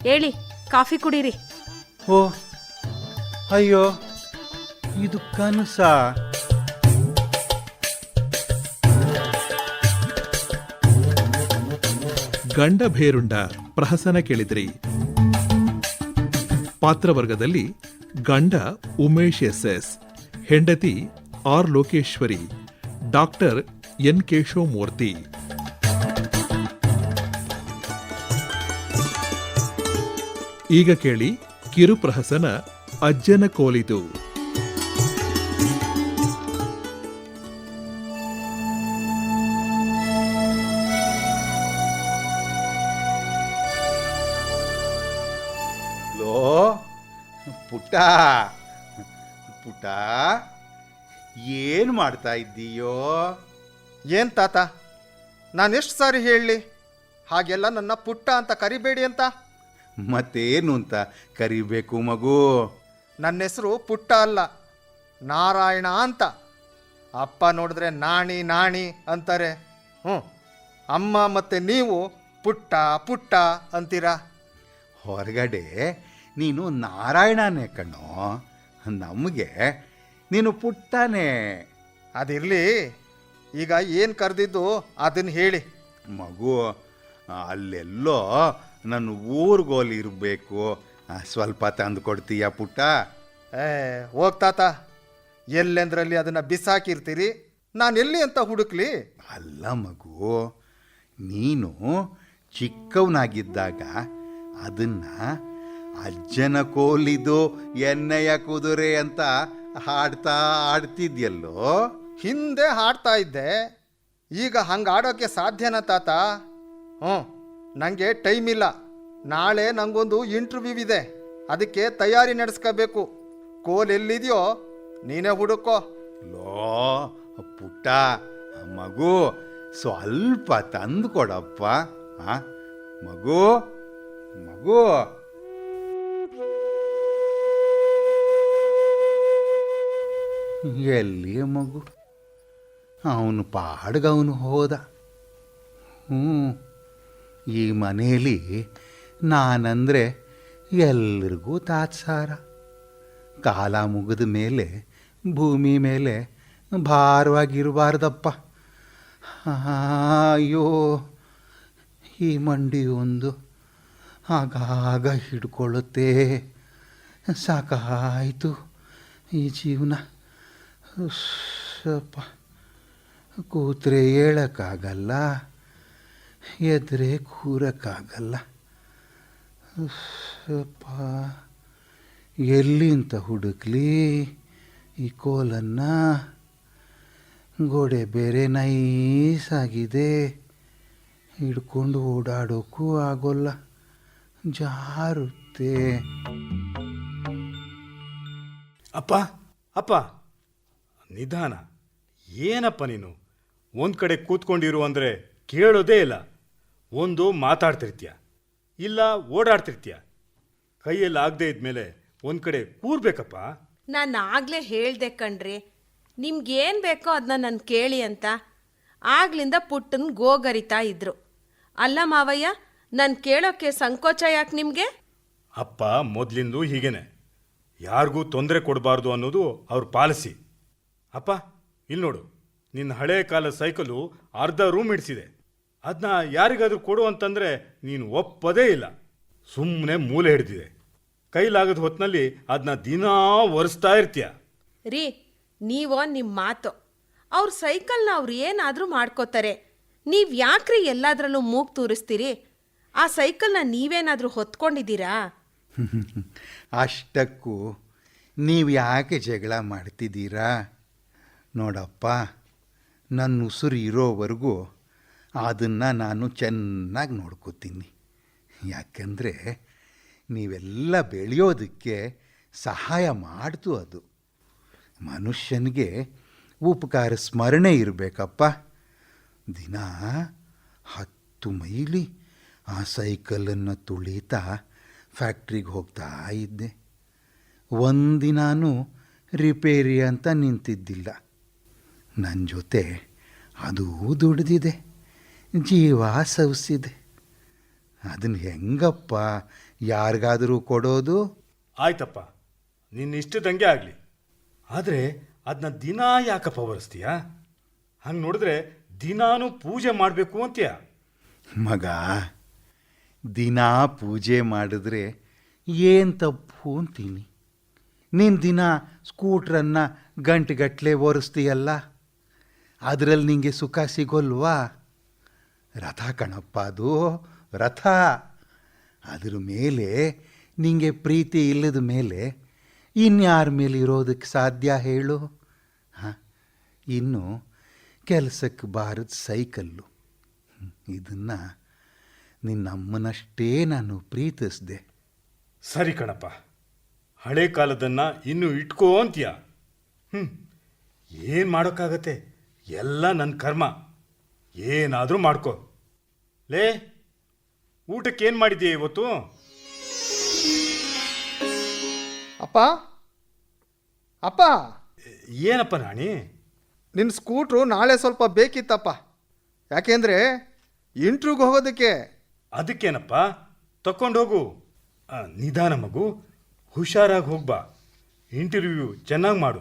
ಹೇಳಿ, ಕಾಫಿ ಕುಡೀರಿ. ಓ ಅಯ್ಯೋ, ಇದು ಕನಸಾ? ಗಂಡಭೇರುಂಡ ಪ್ರಹಸನ ಕೇಳಿದ್ರಿ. ಪಾತ್ರವರ್ಗದಲ್ಲಿ ಗಂಡ ಉಮೇಶ್ SS, ಹೆಂಡತಿ R Lokeshwari, doctor N Keshavamurthy. ಈಗ ಕೇಳಿ ಕಿರುಪ್ರಹಸನ ಅಜ್ಜನ ಕೋಲಿದು. ಪುಟ್ಟ ಪುಟ್ಟ, ಏನು ಮಾಡ್ತಾ ಇದ್ದೀಯೋ? ಏನು ತಾತ, ನಾನೆಷ್ಟು ಸಾರಿ ಹೇಳಲಿ ಹಾಗೆಲ್ಲ ನನ್ನ ಪುಟ್ಟ ಅಂತ ಕರಿಬೇಡಿ ಅಂತ? ಮತ್ತೇನು ಅಂತ ಕರಿಬೇಕು ಮಗು? ನನ್ನ ಹೆಸರು ಪುಟ್ಟ ಅಲ್ಲ, ನಾರಾಯಣ ಅಂತ. ಅಪ್ಪ ನೋಡಿದ್ರೆ ನಾಣಿ ನಾಣಿ ಅಂತಾರೆ. ಅಮ್ಮ ಮತ್ತು ನೀವು ಪುಟ್ಟ ಪುಟ್ಟ ಅಂತೀರಾ. ಹೊರಗಡೆ ನೀನು ನಾರಾಯಣನೇ ಕಣೋ, ನಮಗೆ ನೀನು ಪುಟ್ಟನೇ. ಅದಿರಲಿ, ಈಗ ಏನು ಕರೆದಿದ್ದು ಅದನ್ನು ಹೇಳಿ. ಮಗು, ಅಲ್ಲೆಲ್ಲೋ ನನ್ನ ಊರ್ಗೋಲಿ ಇರಬೇಕು, ಸ್ವಲ್ಪ ತಂದು ಕೊಡ್ತೀಯ ಪುಟ್ಟ? ಹೋಗ್ತಾತ, ಎಲ್ಲೆಂದ್ರಲ್ಲಿ ಅದನ್ನು ಬಿಸಾಕಿರ್ತೀರಿ, ನಾನು ಎಲ್ಲಿ ಅಂತ ಹುಡುಕ್ಲಿ? ಅಲ್ಲ ಮಗು, ನೀನು ಚಿಕ್ಕವನಾಗಿದ್ದಾಗ ಅದನ್ನ ಅಜ್ಜನ ಕೋಲಿದು ಎಣ್ಣೆಯ ಕುದುರೆ ಅಂತ ಹಾಡ್ತಾ ಆಡ್ತಿದ್ಯಲ್ಲೋ. ಹಿಂದೆ ಹಾಡ್ತಾ ಇದ್ದೆ, ಈಗ ಹಂಗೆ ಆಡೋಕ್ಕೆ ಸಾಧ್ಯನಾ ತಾತ? ನನಗೆ ಟೈಮ್ ಇಲ್ಲ. ನಾಳೆ ನನಗೊಂದು ಇಂಟರ್ವ್ಯೂ ಇದೆ, ಅದಕ್ಕೆ ತಯಾರಿ ನಡೆಸ್ಕೋಬೇಕು. ಕೋಲ್ ಎಲ್ಲಿದೆಯೋ ನೀನೇ ಹುಡುಕೋ. ಲೋ ಪುಟ್ಟ ಮಗು, ಸ್ವಲ್ಪ ತಂದು ಕೊಡಪ್ಪ. ಮಗು ಮಗು. ಎಲ್ಲಿ ಮಗು? ಅವನು ಪಾಡ್ಗವನು ಹೋದ. ಈ ಮನೇಲಿ ನಾನಂದರೆ ಎಲ್ರಿಗೂ ತಾತ್ಸಾರ. ಕಾಲ ಮುಗಿದ ಮೇಲೆ ಭೂಮಿ ಮೇಲೆ ಭಾರವಾಗಿರಬಾರ್ದಪ್ಪ. ಅಯ್ಯೋ, ಈ ಮಂಡಿ ಒಂದು ಆಗಾಗ ಹಿಡ್ಕೊಳ್ಳುತ್ತೆ. ಸಾಕಾಯಿತು ಈ ಜೀವನ. ಸ್ವಲ್ಪ ಕೂತ್ರೆ ಹೇಳೋಕ್ಕಾಗಲ್ಲ, ಎದ್ರೆ ಕೂರಕ್ಕಾಗಲ್ಲ. ಸ್ವಲ್ಪ ಎಲ್ಲಿಂತ ಹುಡುಕ್ಲಿ ಈ ಕೋಲನ್ನು? ಗೋಡೆ ಬೇರೆ ನೈಸಾಗಿದೆ, ಹಿಡ್ಕೊಂಡು ಓಡಾಡೋಕ್ಕೂ ಆಗೋಲ್ಲ, ಜಾರುತ್ತೆ. ಅಪ್ಪ ಅಪ್ಪ, ನಿಧಾನ. ಏನಪ್ಪ ನೀನು ಒಂದು ಕಡೆ ಕೂತ್ಕೊಂಡಿರು ಅಂದರೆ ಕೇಳೋದೇ ಇಲ್ಲ. ಒಂದು ಮಾತಾಡ್ತಿರ್ತೀಯ, ಇಲ್ಲ ಓಡಾಡ್ತಿರ್ತೀಯ. ಕೈಯಲ್ಲಿ ಆಗದೆ ಇದ್ಮೇಲೆ ಒಂದು ಕಡೆ ಕೂರ್ಬೇಕಪ್ಪ. ನಾನು ಆಗಲೇ ಹೇಳ್ದೆ ಕಣ್ರಿ, ನಿಮ್ಗೇನು ಬೇಕೋ ಅದನ್ನ ನಾನು ಕೇಳಿ ಅಂತ. ಆಗ್ಲಿಂದ ಪುಟ್ಟನ್ ಗೋಗರಿತಾ ಇದ್ರು. ಅಲ್ಲ ಮಾವಯ್ಯ, ನಾನು ಕೇಳೋಕ್ಕೆ ಸಂಕೋಚ ಯಾಕೆ ನಿಮಗೆ? ಅಪ್ಪ ಮೊದಲಿಂದು ಹೀಗೇನೆ, ಯಾರಿಗೂ ತೊಂದರೆ ಕೊಡಬಾರ್ದು ಅನ್ನೋದು ಅವ್ರ ಪಾಲಿಸಿ. ಅಪ್ಪ ಇಲ್ಲಿ ನೋಡು, ನಿನ್ನ ಹಳೆ ಕಾಲ ಸೈಕಲು ಅರ್ಧ ರೂಮ್ ಇಡಿಸಿದೆ. ಅದನ್ನ ಯಾರಿಗಾದ್ರೂ ಕೊಡು ಅಂತಂದರೆ ನೀನು ಒಪ್ಪದೇ ಇಲ್ಲ. ಸುಮ್ಮನೆ ಮೂಲೆ ಹಿಡ್ದಿದೆ. ಕೈಲಾಗದ ಹೊತ್ತಿನಲ್ಲಿ ಅದನ್ನ ದಿನಾ ಒರೆಸ್ತಾ ಇರ್ತೀಯ. ರೀ, ನೀವೋ ನಿಮ್ಮ ಮಾತು. ಅವ್ರ ಸೈಕಲ್ನ ಅವ್ರು ಏನಾದರೂ ಮಾಡ್ಕೋತಾರೆ, ನೀವು ಯಾಕ್ರಿ ಎಲ್ಲದರಲ್ಲೂ ಮೂಗು ತೂರಿಸ್ತೀರಿ? ಆ ಸೈಕಲ್ನ ನೀವೇನಾದರೂ ಹೊತ್ಕೊಂಡಿದ್ದೀರಾ? ಅಷ್ಟಕ್ಕೂ ನೀವು ಯಾಕೆ ಜಗಳ ಮಾಡ್ತಿದ್ದೀರಾ? ನೋಡಪ್ಪ, ನನ್ನ ಉಸಿರು ಇರೋವರೆಗೂ ಅದನ್ನು ನಾನು ಚೆನ್ನಾಗಿ ನೋಡ್ಕೋತೀನಿ. ಯಾಕೆಂದರೆ ನೀವೆಲ್ಲ ಬೆಳೆಯೋದಕ್ಕೆ ಸಹಾಯ ಮಾಡ್ತು ಅದು. ಮನುಷ್ಯನಿಗೆ ಉಪಕಾರ ಸ್ಮರಣೆ ಇರಬೇಕಪ್ಪ. ದಿನ 10 ಮೈಲಿ ಆ ಸೈಕಲನ್ನು ತುಳಿತಾ ಫ್ಯಾಕ್ಟ್ರಿಗೆ ಹೋಗ್ತಾ ಇದ್ದೆ. ಒಂದಿನಾನು ರಿಪೇರಿ ಅಂತ ನಿಂತಿದ್ದಿಲ್ಲ. ನನ್ನ ಜೊತೆ ಅದೂ ದುಡ್ದಿದೆ, ಜೀವ ಸವಿಸಿದೆ. ಅದನ್ನು ಹೆಂಗಪ್ಪ ಯಾರಿಗಾದರೂ ಕೊಡೋದು? ಆಯ್ತಪ್ಪ, ನಿನ್ನ ಇಷ್ಟದಂಗೆ ಆಗಲಿ. ಆದರೆ ಅದನ್ನ ದಿನಾ ಯಾಕಪ್ಪ ಒರೆಸ್ತೀಯ? ಹಂಗೆ ನೋಡಿದ್ರೆ ದಿನಾನು ಪೂಜೆ ಮಾಡಬೇಕು ಅಂತೀಯ. ಮಗ, ದಿನ ಪೂಜೆ ಮಾಡಿದ್ರೆ ಏನು ತಪ್ಪು ಅಂತೀನಿ. ನೀನು ದಿನ ಸ್ಕೂಟ್ರನ್ನು ಗಂಟೆಗಟ್ಟಲೆ ಒರೆಸ್ತೀಯಲ್ಲ, ಅದರಲ್ಲಿ ನಿಂಗೆ ಸುಖ ಸಿಗೋಲ್ವಾ? ರಥ ಕಣಪ್ಪ ಅದು, ರಥ. ಅದ್ರ ಮೇಲೆ ನಿಂಗೆ ಪ್ರೀತಿ ಇಲ್ಲದ ಮೇಲೆ ಇನ್ಯಾರ ಮೇಲೆ ಇರೋದಕ್ಕೆ ಸಾಧ್ಯ ಹೇಳು? ಇನ್ನು ಕೆಲಸಕ್ಕೆ ಬಾರದ ಸೈಕಲ್ಲು, ಇದನ್ನು ನಿನ್ನಮ್ಮನಷ್ಟೇ ನಾನು ಪ್ರೀತಿಸಿದೆ. ಸರಿ ಕಣಪ್ಪ, ಹಳೆ ಕಾಲದನ್ನು ಇನ್ನೂ ಇಟ್ಕೋ ಅಂತೀಯ. ಏನು ಮಾಡೋಕ್ಕಾಗತ್ತೆ, ಎಲ್ಲ ನನ್ನ ಕರ್ಮ. ಏನಾದರೂ ಮಾಡ್ಕೋ. ಲೇ, ಊಟಕ್ಕೆ ಏನು ಮಾಡಿದ್ದೀಯ ಇವತ್ತು? ಅಪ್ಪ ಅಪ್ಪ, ಏನಪ್ಪ ರಾಣಿ? ನಿನ್ನ ಸ್ಕೂಟ್ರು ನಾಳೆ ಸ್ವಲ್ಪ ಬೇಕಿತ್ತಪ್ಪ. ಯಾಕೆಂದರೆ ಇಂಟ್ರ್ಯೂಗೆ ಹೋಗೋದಕ್ಕೆ. ಅದಕ್ಕೇನಪ್ಪ, ತಕ್ಕೊಂಡೋಗು. ನಿಧಾನ ಮಗು, ಹುಷಾರಾಗಿ ಹೋಗ್ಬಾ. ಇಂಟರ್ವ್ಯೂ ಚೆನ್ನಾಗಿ ಮಾಡು.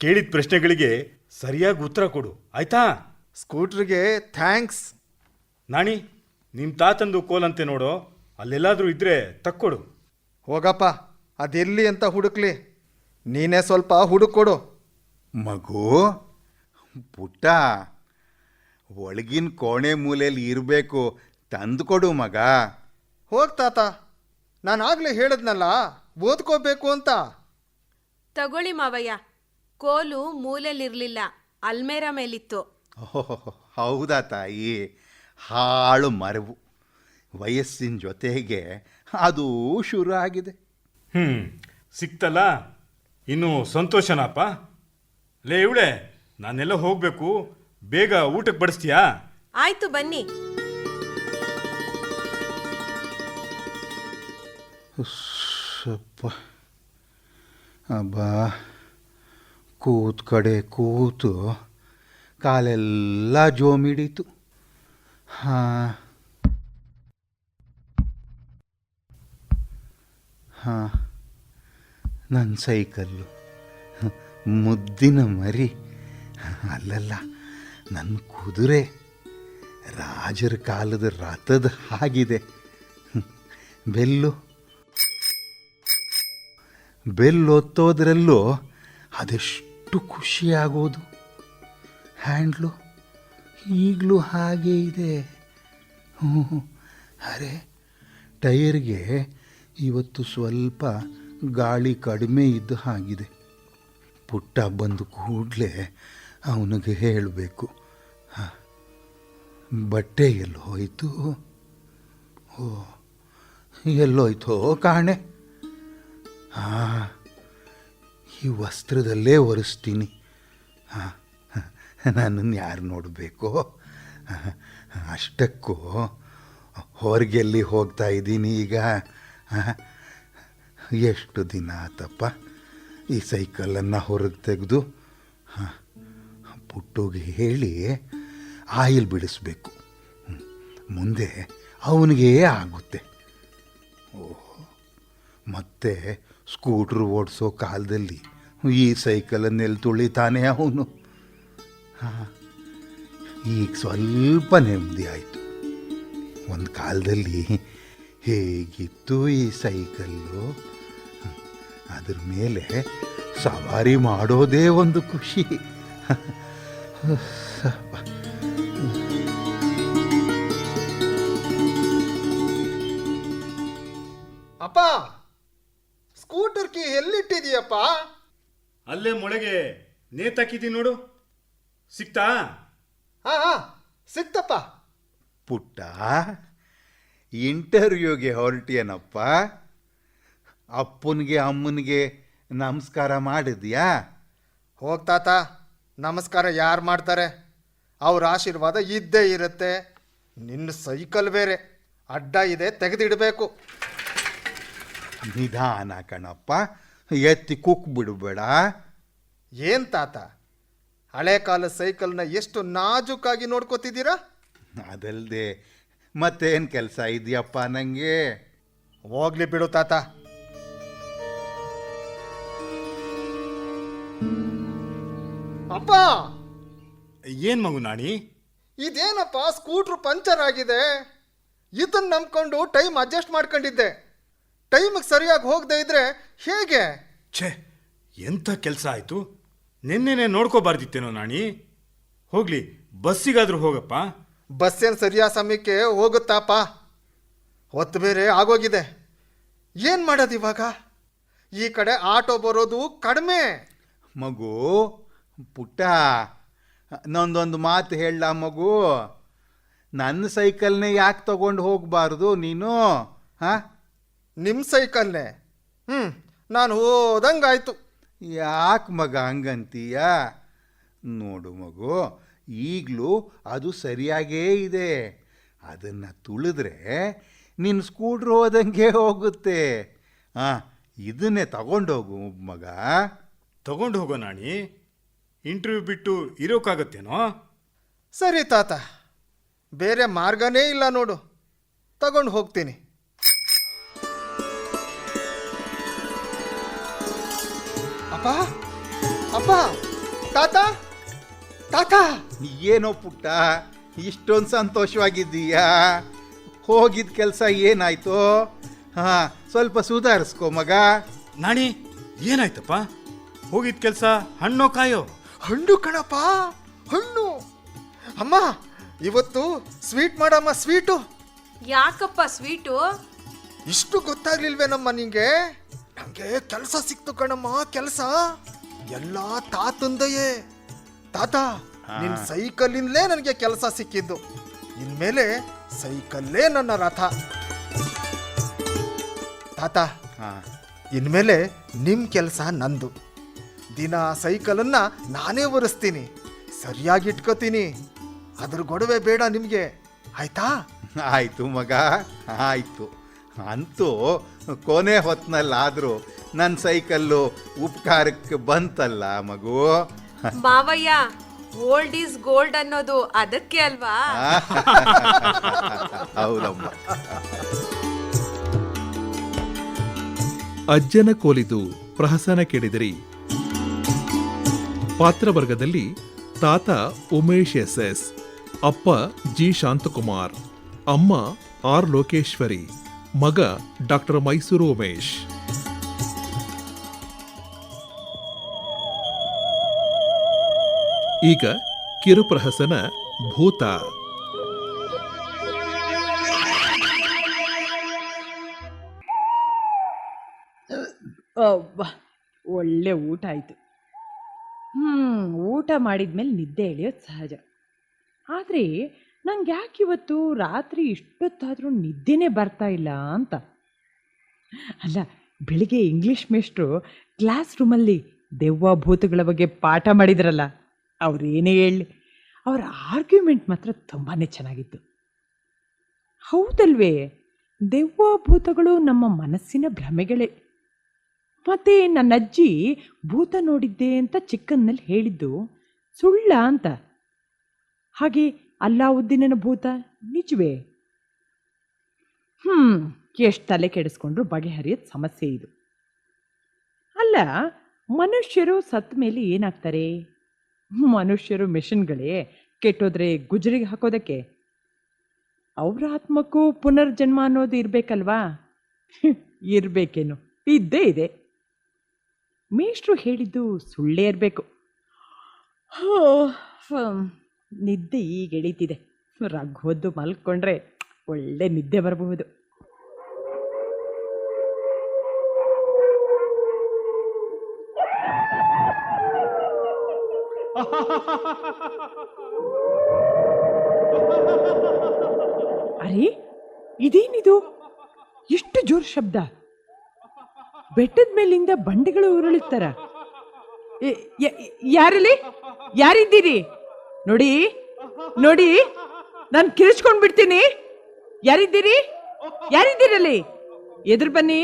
ಕೇಳಿದ ಪ್ರಶ್ನೆಗಳಿಗೆ ಸರಿಯಾಗಿ ಉತ್ತರ ಕೊಡು, ಆಯ್ತಾ? ಸ್ಕೂಟ್ರಿಗೆ ಥ್ಯಾಂಕ್ಸ್. ನಾಣಿ, ನಿಮ್ಮ ತಾತಂದು ಕೋಲಂತೆ ನೋಡೋ, ಅಲ್ಲೆಲ್ಲಾದರೂ ಇದ್ದರೆ ತಕ್ಕೊಡು. ಹೋಗಪ್ಪ, ಅದೆಲ್ಲಿ ಅಂತ ಹುಡುಕ್ಲಿ. ನೀನೇ ಸ್ವಲ್ಪ ಹುಡುಕೊಡು. ಮಗು, ಪುಟ್ಟ, ಒಳಗಿನ ಕೋಣೆ ಮೂಲೆಯಲ್ಲಿ ಇರಬೇಕು, ತಂದುಕೊಡು ಮಗ. ಹೋಗ್ ತಾತ, ನಾನು ಆಗಲೇ ಹೇಳಿದ್ನಲ್ಲ ಓದ್ಕೋಬೇಕು ಅಂತ. ತಗೊಳ್ಳಿ ಮಾವಯ್ಯ, ಕೋಲು ಮೂಲೆಯಲ್ಲಿರಲಿಲ್ಲ, ಅಲ್ಮೇರ ಮೇಲಿತ್ತು. ಓಹ್, ಹೌದಾ ತಾಯಿ? ಹಾಳು ಮರವು. ವಯಸ್ಸಿನ ಜೊತೆಗೆ ಅದು ಶುರು ಆಗಿದೆ. ಸಿಕ್ತಲ್ಲ, ಇನ್ನು ಸಂತೋಷನಪ್ಪ. ಲೇ ಇವಳೆ, ನಾನೆಲ್ಲ ಹೋಗಬೇಕು, ಬೇಗ ಊಟಕ್ಕೆ ಬಡಿಸ್ತೀಯಾ? ಆಯ್ತು, ಬನ್ನಿ. ಸಪ್ಪ, ಅಬ್ಬಾ, ಕೂತ್ ಕಡೆ ಕೂತು ಕಾಲೆಲ್ಲ ಜೋಮಿಡೀತು. ಹಾಂ ಹಾಂ, ನನ್ನ ಸೈಕಲ್ಲು, ಮುದ್ದಿನ ಮರಿ, ಅಲ್ಲಲ್ಲ ನನ್ನ ಕುದುರೆ, ರಾಜರ ಕಾಲದ ರಥದ ಹಾಗಿದೆ. ಬೆಲ್ಲೊತ್ತೋದ್ರಲ್ಲೂ ಅದೆಷ್ಟು ಖುಷಿಯಾಗೋದು. ಹ್ಯಾಂಡ್ಲು ಈಗಲೂ ಹಾಗೇ ಇದೆ. ಅರೆ, ಟೈರ್ಗೆ ಇವತ್ತು ಸ್ವಲ್ಪ ಗಾಳಿ ಕಡಿಮೆ ಇದ್ದ ಹಾಗಿದೆ. ಪುಟ್ಟ ಬಂದು ಕೂಡಲೇ ಅವನಿಗೆ ಹೇಳಬೇಕು. ಬಟ್ಟೆ ಎಲ್ಲಿ ಹೋಯಿತು? ಓ, ಎಲ್ಲೋಯ್ತೋ ಕಾಣೆ. ಹಾಂ, ಈ ವಸ್ತ್ರದಲ್ಲೇ ಒರೆಸ್ತೀನಿ. ಹಾಂ, ನನ್ನನ್ನು ಯಾರು ನೋಡಬೇಕು? ಅಷ್ಟಕ್ಕೂ ಹೊರಗೆಲ್ಲಿ ಹೋಗ್ತಾ ಇದ್ದೀನಿ ಈಗ. ಎಷ್ಟು ದಿನ ಆತಪ್ಪ ಈ ಸೈಕಲನ್ನು ಹೊರಗೆ ತೆಗೆದು. ಪುಟ್ಟುಗೆ ಹೇಳಿ ಆಯಿಲ್ ಬಿಡಿಸ್ಬೇಕು, ಮುಂದೆ ಅವನಿಗೇ ಆಗುತ್ತೆ. ಓಹ್, ಮತ್ತೆ ಸ್ಕೂಟ್ರ್ ಓಡಿಸೋ ಕಾಲದಲ್ಲಿ ಈ ಸೈಕಲನ್ನೆಲ್ಲಿ ತುಳಿತಾನೆ ಅವನು. ಈಗ ಸ್ವಲ್ಪ ನೆಮ್ಮದಿ ಆಯಿತು. ಒಂದು ಕಾಲದಲ್ಲಿ ಹೇಗಿತ್ತು ಈ ಸೈಕಲ್ಲು, ಅದ್ರ ಮೇಲೆ ಸವಾರಿ ಮಾಡೋದೇ ಒಂದು ಖುಷಿ. ಅಪ್ಪ, ಸ್ಕೂಟರ್ ಕೀ ಎಲ್ಲಿಟ್ಟಿದೀಯಪ್ಪ? ಅಲ್ಲೇ ಮೊಳಗೆ ನೇತಾಕಿದ್ದೀನಿ ನೋಡು. ಸಿಕ್ತಾ? ಹಾಂ ಹಾಂ, ಸಿಕ್ತಪ್ಪ. ಪುಟ್ಟ, ಇಂಟರ್ವ್ಯೂಗೆ ಹೊರಟಿಯನಪ್ಪ? ಅಪ್ಪನಿಗೆ ಅಮ್ಮನಿಗೆ ನಮಸ್ಕಾರ ಮಾಡಿದ್ಯಾ? ಹೋಗ್ತಾತ, ನಮಸ್ಕಾರ ಯಾರು ಮಾಡ್ತಾರೆ? ಅವ್ರ ಆಶೀರ್ವಾದ ಇದ್ದೇ ಇರುತ್ತೆ. ನಿನ್ನ ಸೈಕಲ್ ಬೇರೆ ಅಡ್ಡ ಇದೆ, ತೆಗೆದಿಡಬೇಕು. ನಿಧಾನ ಕಣಪ್ಪ, ಎತ್ತಿ ಕುಕ್ ಬಿಡಬೇಡ. ಏನು ತಾತ, ಹಳೆ ಕಾಲದ ಸೈಕಲ್ನ ಎಷ್ಟು ನಾಜೂಕಾಗಿ ನೋಡ್ಕೋತಿದ್ದೀರಾ? ಅದಲ್ಲದೆ ಮತ್ತೇನು ಕೆಲಸ ಇದೆಯಪ್ಪ ನನಗೆ? ಹೋಗ್ಲಿ ಬಿಡು ತಾತ. ಅಪ್ಪ, ಏನು ಮಗು ನಾಣಿ? ಇದೇನಪ್ಪ, ಸ್ಕೂಟ್ರ್ ಪಂಚರ್ ಆಗಿದೆ. ಇದನ್ನ ನಂಬ್ಕೊಂಡು ಟೈಮ್ ಅಡ್ಜಸ್ಟ್ ಮಾಡ್ಕೊಂಡಿದ್ದೆ. ಟೈಮಿಗೆ ಸರಿಯಾಗಿ ಹೋಗದೆ ಇದ್ರೆ ಹೇಗೆ? ಛೇ, ಎಂಥ ಕೆಲಸ ಆಯಿತು. ನಿನ್ನೆನೆ ನೋಡ್ಕೋಬಾರ್ದಿತ್ತೇನೋ ನಾಣಿ. ಹೋಗ್ಲಿ, ಬಸ್ಸಿಗಾದ್ರೂ ಹೋಗಪ್ಪ. ಬಸ್ಸೇನು ಸರಿಯಾದ ಸಮಯಕ್ಕೆ ಹೋಗುತ್ತಾಪ? ಹೊತ್ತು ಬೇರೆ ಆಗೋಗಿದೆ. ಏನು ಮಾಡೋದು ಇವಾಗ? ಈ ಕಡೆ ಆಟೋ ಬರೋದು ಕಡಿಮೆ. ಮಗು, ಪುಟ್ಟ, ನಂದೊಂದು ಮಾತು ಹೇಳ ಮಗು. ನನ್ನ ಸೈಕಲ್ನೇ ಯಾಕೆ ತಗೊಂಡು ಹೋಗಬಾರ್ದು ನೀನು? ಹಾಂ, ನಿಮ್ಮ ಸೈಕಲ್ನೇ. ನಾನು ಹೋದಂಗಾಯ್ತು. ಯಾಕೆ ಮಗ ಹಂಗಂತೀಯ? ನೋಡು ಮಗು, ಈಗಲೂ ಅದು ಸರಿಯಾಗೇ ಇದೆ. ಅದನ್ನು ತುಳಿದ್ರೆ ನಿನ್ನ ಸ್ಕೂಟ್ರ್ ಹೋದಂಗೆ ಹೋಗುತ್ತೆ. ಹಾಂ, ಇದನ್ನೇ ತಗೊಂಡೋಗು ಮಗ. ತಗೊಂಡು ಹೋಗೋ ನಾಣಿ. ಇಂಟರ್ವ್ಯೂ ಬಿಟ್ಟು ಇರೋಕ್ಕಾಗತ್ತೇನೋ? ಸರಿ ತಾತ, ಬೇರೆ ಮಾರ್ಗನೇ ಇಲ್ಲ ನೋಡು, ತಗೊಂಡು ಹೋಗ್ತೀನಿ. ಅಪ್ಪ ಅಪ್ಪ, ತಾತ ತಾತ. ಏನೋ ಪುಟ್ಟ, ಇಷ್ಟೊಂದು ಸಂತೋಷವಾಗಿದ್ದೀಯಾ? ಹೋಗಿದ್ದ ಕೆಲಸ ಏನಾಯ್ತು? ಹಾಂ, ಸ್ವಲ್ಪ ಸುಧಾರಿಸ್ಕೊ ಮಗ. ನಾಣಿ, ಏನಾಯ್ತಪ್ಪ? ಹೋಗಿದ್ ಕೆಲಸ ಹಣ್ಣೋ ಕಾಯೋ? ಹಣ್ಣು ಕಣಪ್ಪ, ಹಣ್ಣು. ಅಮ್ಮ, ಇವತ್ತು ಸ್ವೀಟ್ ಮಾಡಮ್ಮ, ಸ್ವೀಟು. ಯಾಕಪ್ಪ ಸ್ವೀಟು? ಇಷ್ಟು ಗೊತ್ತಾಗ್ಲಿಲ್ವೇನಮ್ಮ ನಿಂಗೆ? ನಂಗೆ ಕೆಲಸ ಸಿಕ್ತು ಕಣಮ್ಮ, ಕೆಲಸ ಎಲ್ಲ ತಾತಂದಯೇ. ತಾತ, ನಿನ್ ಸೈಕಲ್ಲಿಂದಲೇ ನನಗೆ ಕೆಲಸ ಸಿಕ್ಕಿದ್ದು. ಇನ್ಮೇಲೆ ಸೈಕಲ್ಲೇ ನನ್ನ ರಥ. ತಾತ, ಹಾಂ, ಇನ್ಮೇಲೆ ನಿಮ್ ಕೆಲಸ ನಂದು. ದಿನ ಸೈಕಲನ್ನ ನಾನೇ ಒರೆಸ್ತೀನಿ, ಸರಿಯಾಗಿ ಇಟ್ಕೋತೀನಿ. ಅದ್ರ ಗೊಡವೆ ಬೇಡ ನಿಮ್ಗೆ, ಆಯ್ತಾ? ಆಯಿತು ಮಗ, ಆಯಿತು. ಅಂತೂ ಕೊನೆ ಹೊತ್ನಲ್ಲಾದರೂ ನನ್ನ ಸೈಕಲ್ಲು ಉಪಕಾರಕ್ಕೆ ಬಂತಲ್ಲ ಮಗು. ಮಾವಯ್ಯ, ಓಲ್ಡ್ ಈಸ್ ಗೋಲ್ಡ್ ಅನ್ನೋದು ಅದಕ್ಕೆ ಅಲ್ವಾ? ಹೌದಮ್ಮ. ಅಜ್ಜನ ಕೋಲಿದು ಪ್ರಹಸನ ಕೇಳಿದಿರಿ. ಪಾತ್ರವರ್ಗದಲ್ಲಿ ತಾತ ಉಮೇಶ್ SS, ಅಪ್ಪ ಜಿ ಶಾಂತಕುಮಾರ್, ಅಮ್ಮ ಆರ್ ಲೋಕೇಶ್ವರಿ, ಮಗ ಡಾಕ್ಟರ್ ಮೈಸೂರು ಉಮೇಶ್. ಈಗ ಕಿರುಪ್ರಹಸನ ಭೂತ. ಒಳ್ಳೆ ಊಟ ಆಯಿತು. ಊಟ ಮಾಡಿದ್ಮೇಲೆ ನಿದ್ದೆ ಎಳೆಯೋದು ಸಹಜ. ಆದರೆ ನಂಗೆ ಯಾಕೆ ಇವತ್ತು ರಾತ್ರಿ ಇಷ್ಟೊತ್ತಾದರೂ ನಿದ್ದೆನೇ ಬರ್ತಾ ಇಲ್ಲ ಅಂತ. ಅಲ್ಲ, ಬೆಳಿಗ್ಗೆ ಇಂಗ್ಲೀಷ್ ಮೇಷ್ಟ್ರು ಕ್ಲಾಸ್ ರೂಮಲ್ಲಿ ದೆವ್ವ ಭೂತಗಳ ಬಗ್ಗೆ ಪಾಠ ಮಾಡಿದ್ರಲ್ಲ, ಅವ್ರೇನೇ ಹೇಳಿ, ಅವರ ಆರ್ಗ್ಯುಮೆಂಟ್ ಮಾತ್ರ ತುಂಬಾ ಚೆನ್ನಾಗಿತ್ತು. ಹೌದಲ್ವೇ, ದೆವ್ವ ಭೂತಗಳು ನಮ್ಮ ಮನಸ್ಸಿನ ಭ್ರಮೆಗಳೇ. ಮತ್ತೆ ನನ್ನ ಅಜ್ಜಿ ಭೂತ ನೋಡಿದ್ದೆ ಅಂತ ಚಿಕ್ಕನ್ನಲ್ಲಿ ಹೇಳಿದ್ದು ಸುಳ್ಳ ಅಂತ. ಹಾಗೆ ಅಲ್ಲಾವುದ್ದೀನನ ಭೂತ ನಿಜವೇ? ಎಷ್ಟು ತಲೆ ಕೆಡಿಸ್ಕೊಂಡ್ರು ಬಗೆಹರಿಯೋದು ಸಮಸ್ಯೆ ಇದು. ಅಲ್ಲ, ಮನುಷ್ಯರು ಸತ್ತ ಮೇಲೆ ಏನಾಗ್ತಾರೆ? ಮನುಷ್ಯರು ಮಿಷನ್ಗಳೇ, ಕೆಟ್ಟೋದ್ರೆ ಗುಜರಿಗೆ ಹಾಕೋದಕ್ಕೆ. ಅವ್ರ ಆತ್ಮಕ್ಕೂ ಪುನರ್ಜನ್ಮ ಅನ್ನೋದು ಇರಬೇಕಲ್ವಾ? ಇರಬೇಕೇನು, ಇದ್ದೇ ಇದೆ. ಮೇಷ್ಟ್ರು ಹೇಳಿದ್ದು ಸುಳ್ಳೇ ಇರಬೇಕು. ನಿದ್ದೆ ಈಗ ಎಳೀತಿದೆ. ರಘ್ವದ್ದು ಮಲ್ಕೊಂಡ್ರೆ ಒಳ್ಳೆ ನಿದ್ದೆ ಬರಬಹುದು. ಅರೆ, ಇದೇನಿದು? ಎಷ್ಟು ಜೋರ್ ಶಬ್ದ! ಬೆಟ್ಟದ ಮೇಲಿಂದ ಬಂಡೆಗಳು ಉರುಳುತ್ತರ. ಯಾರಲ್ಲಿ? ಯಾರಿದ್ದೀರಿ? ನೋಡಿ ನೋಡಿ, ನಾನು ಕಿರಿಚ್ಕೊಂಡ್ ಬಿಡ್ತೀನಿ. ಯಾರಿದ್ದೀರಿ? ಯಾರಿದ್ದೀರಲ್ಲಿ? ಎದುರು ಬನ್ನಿ.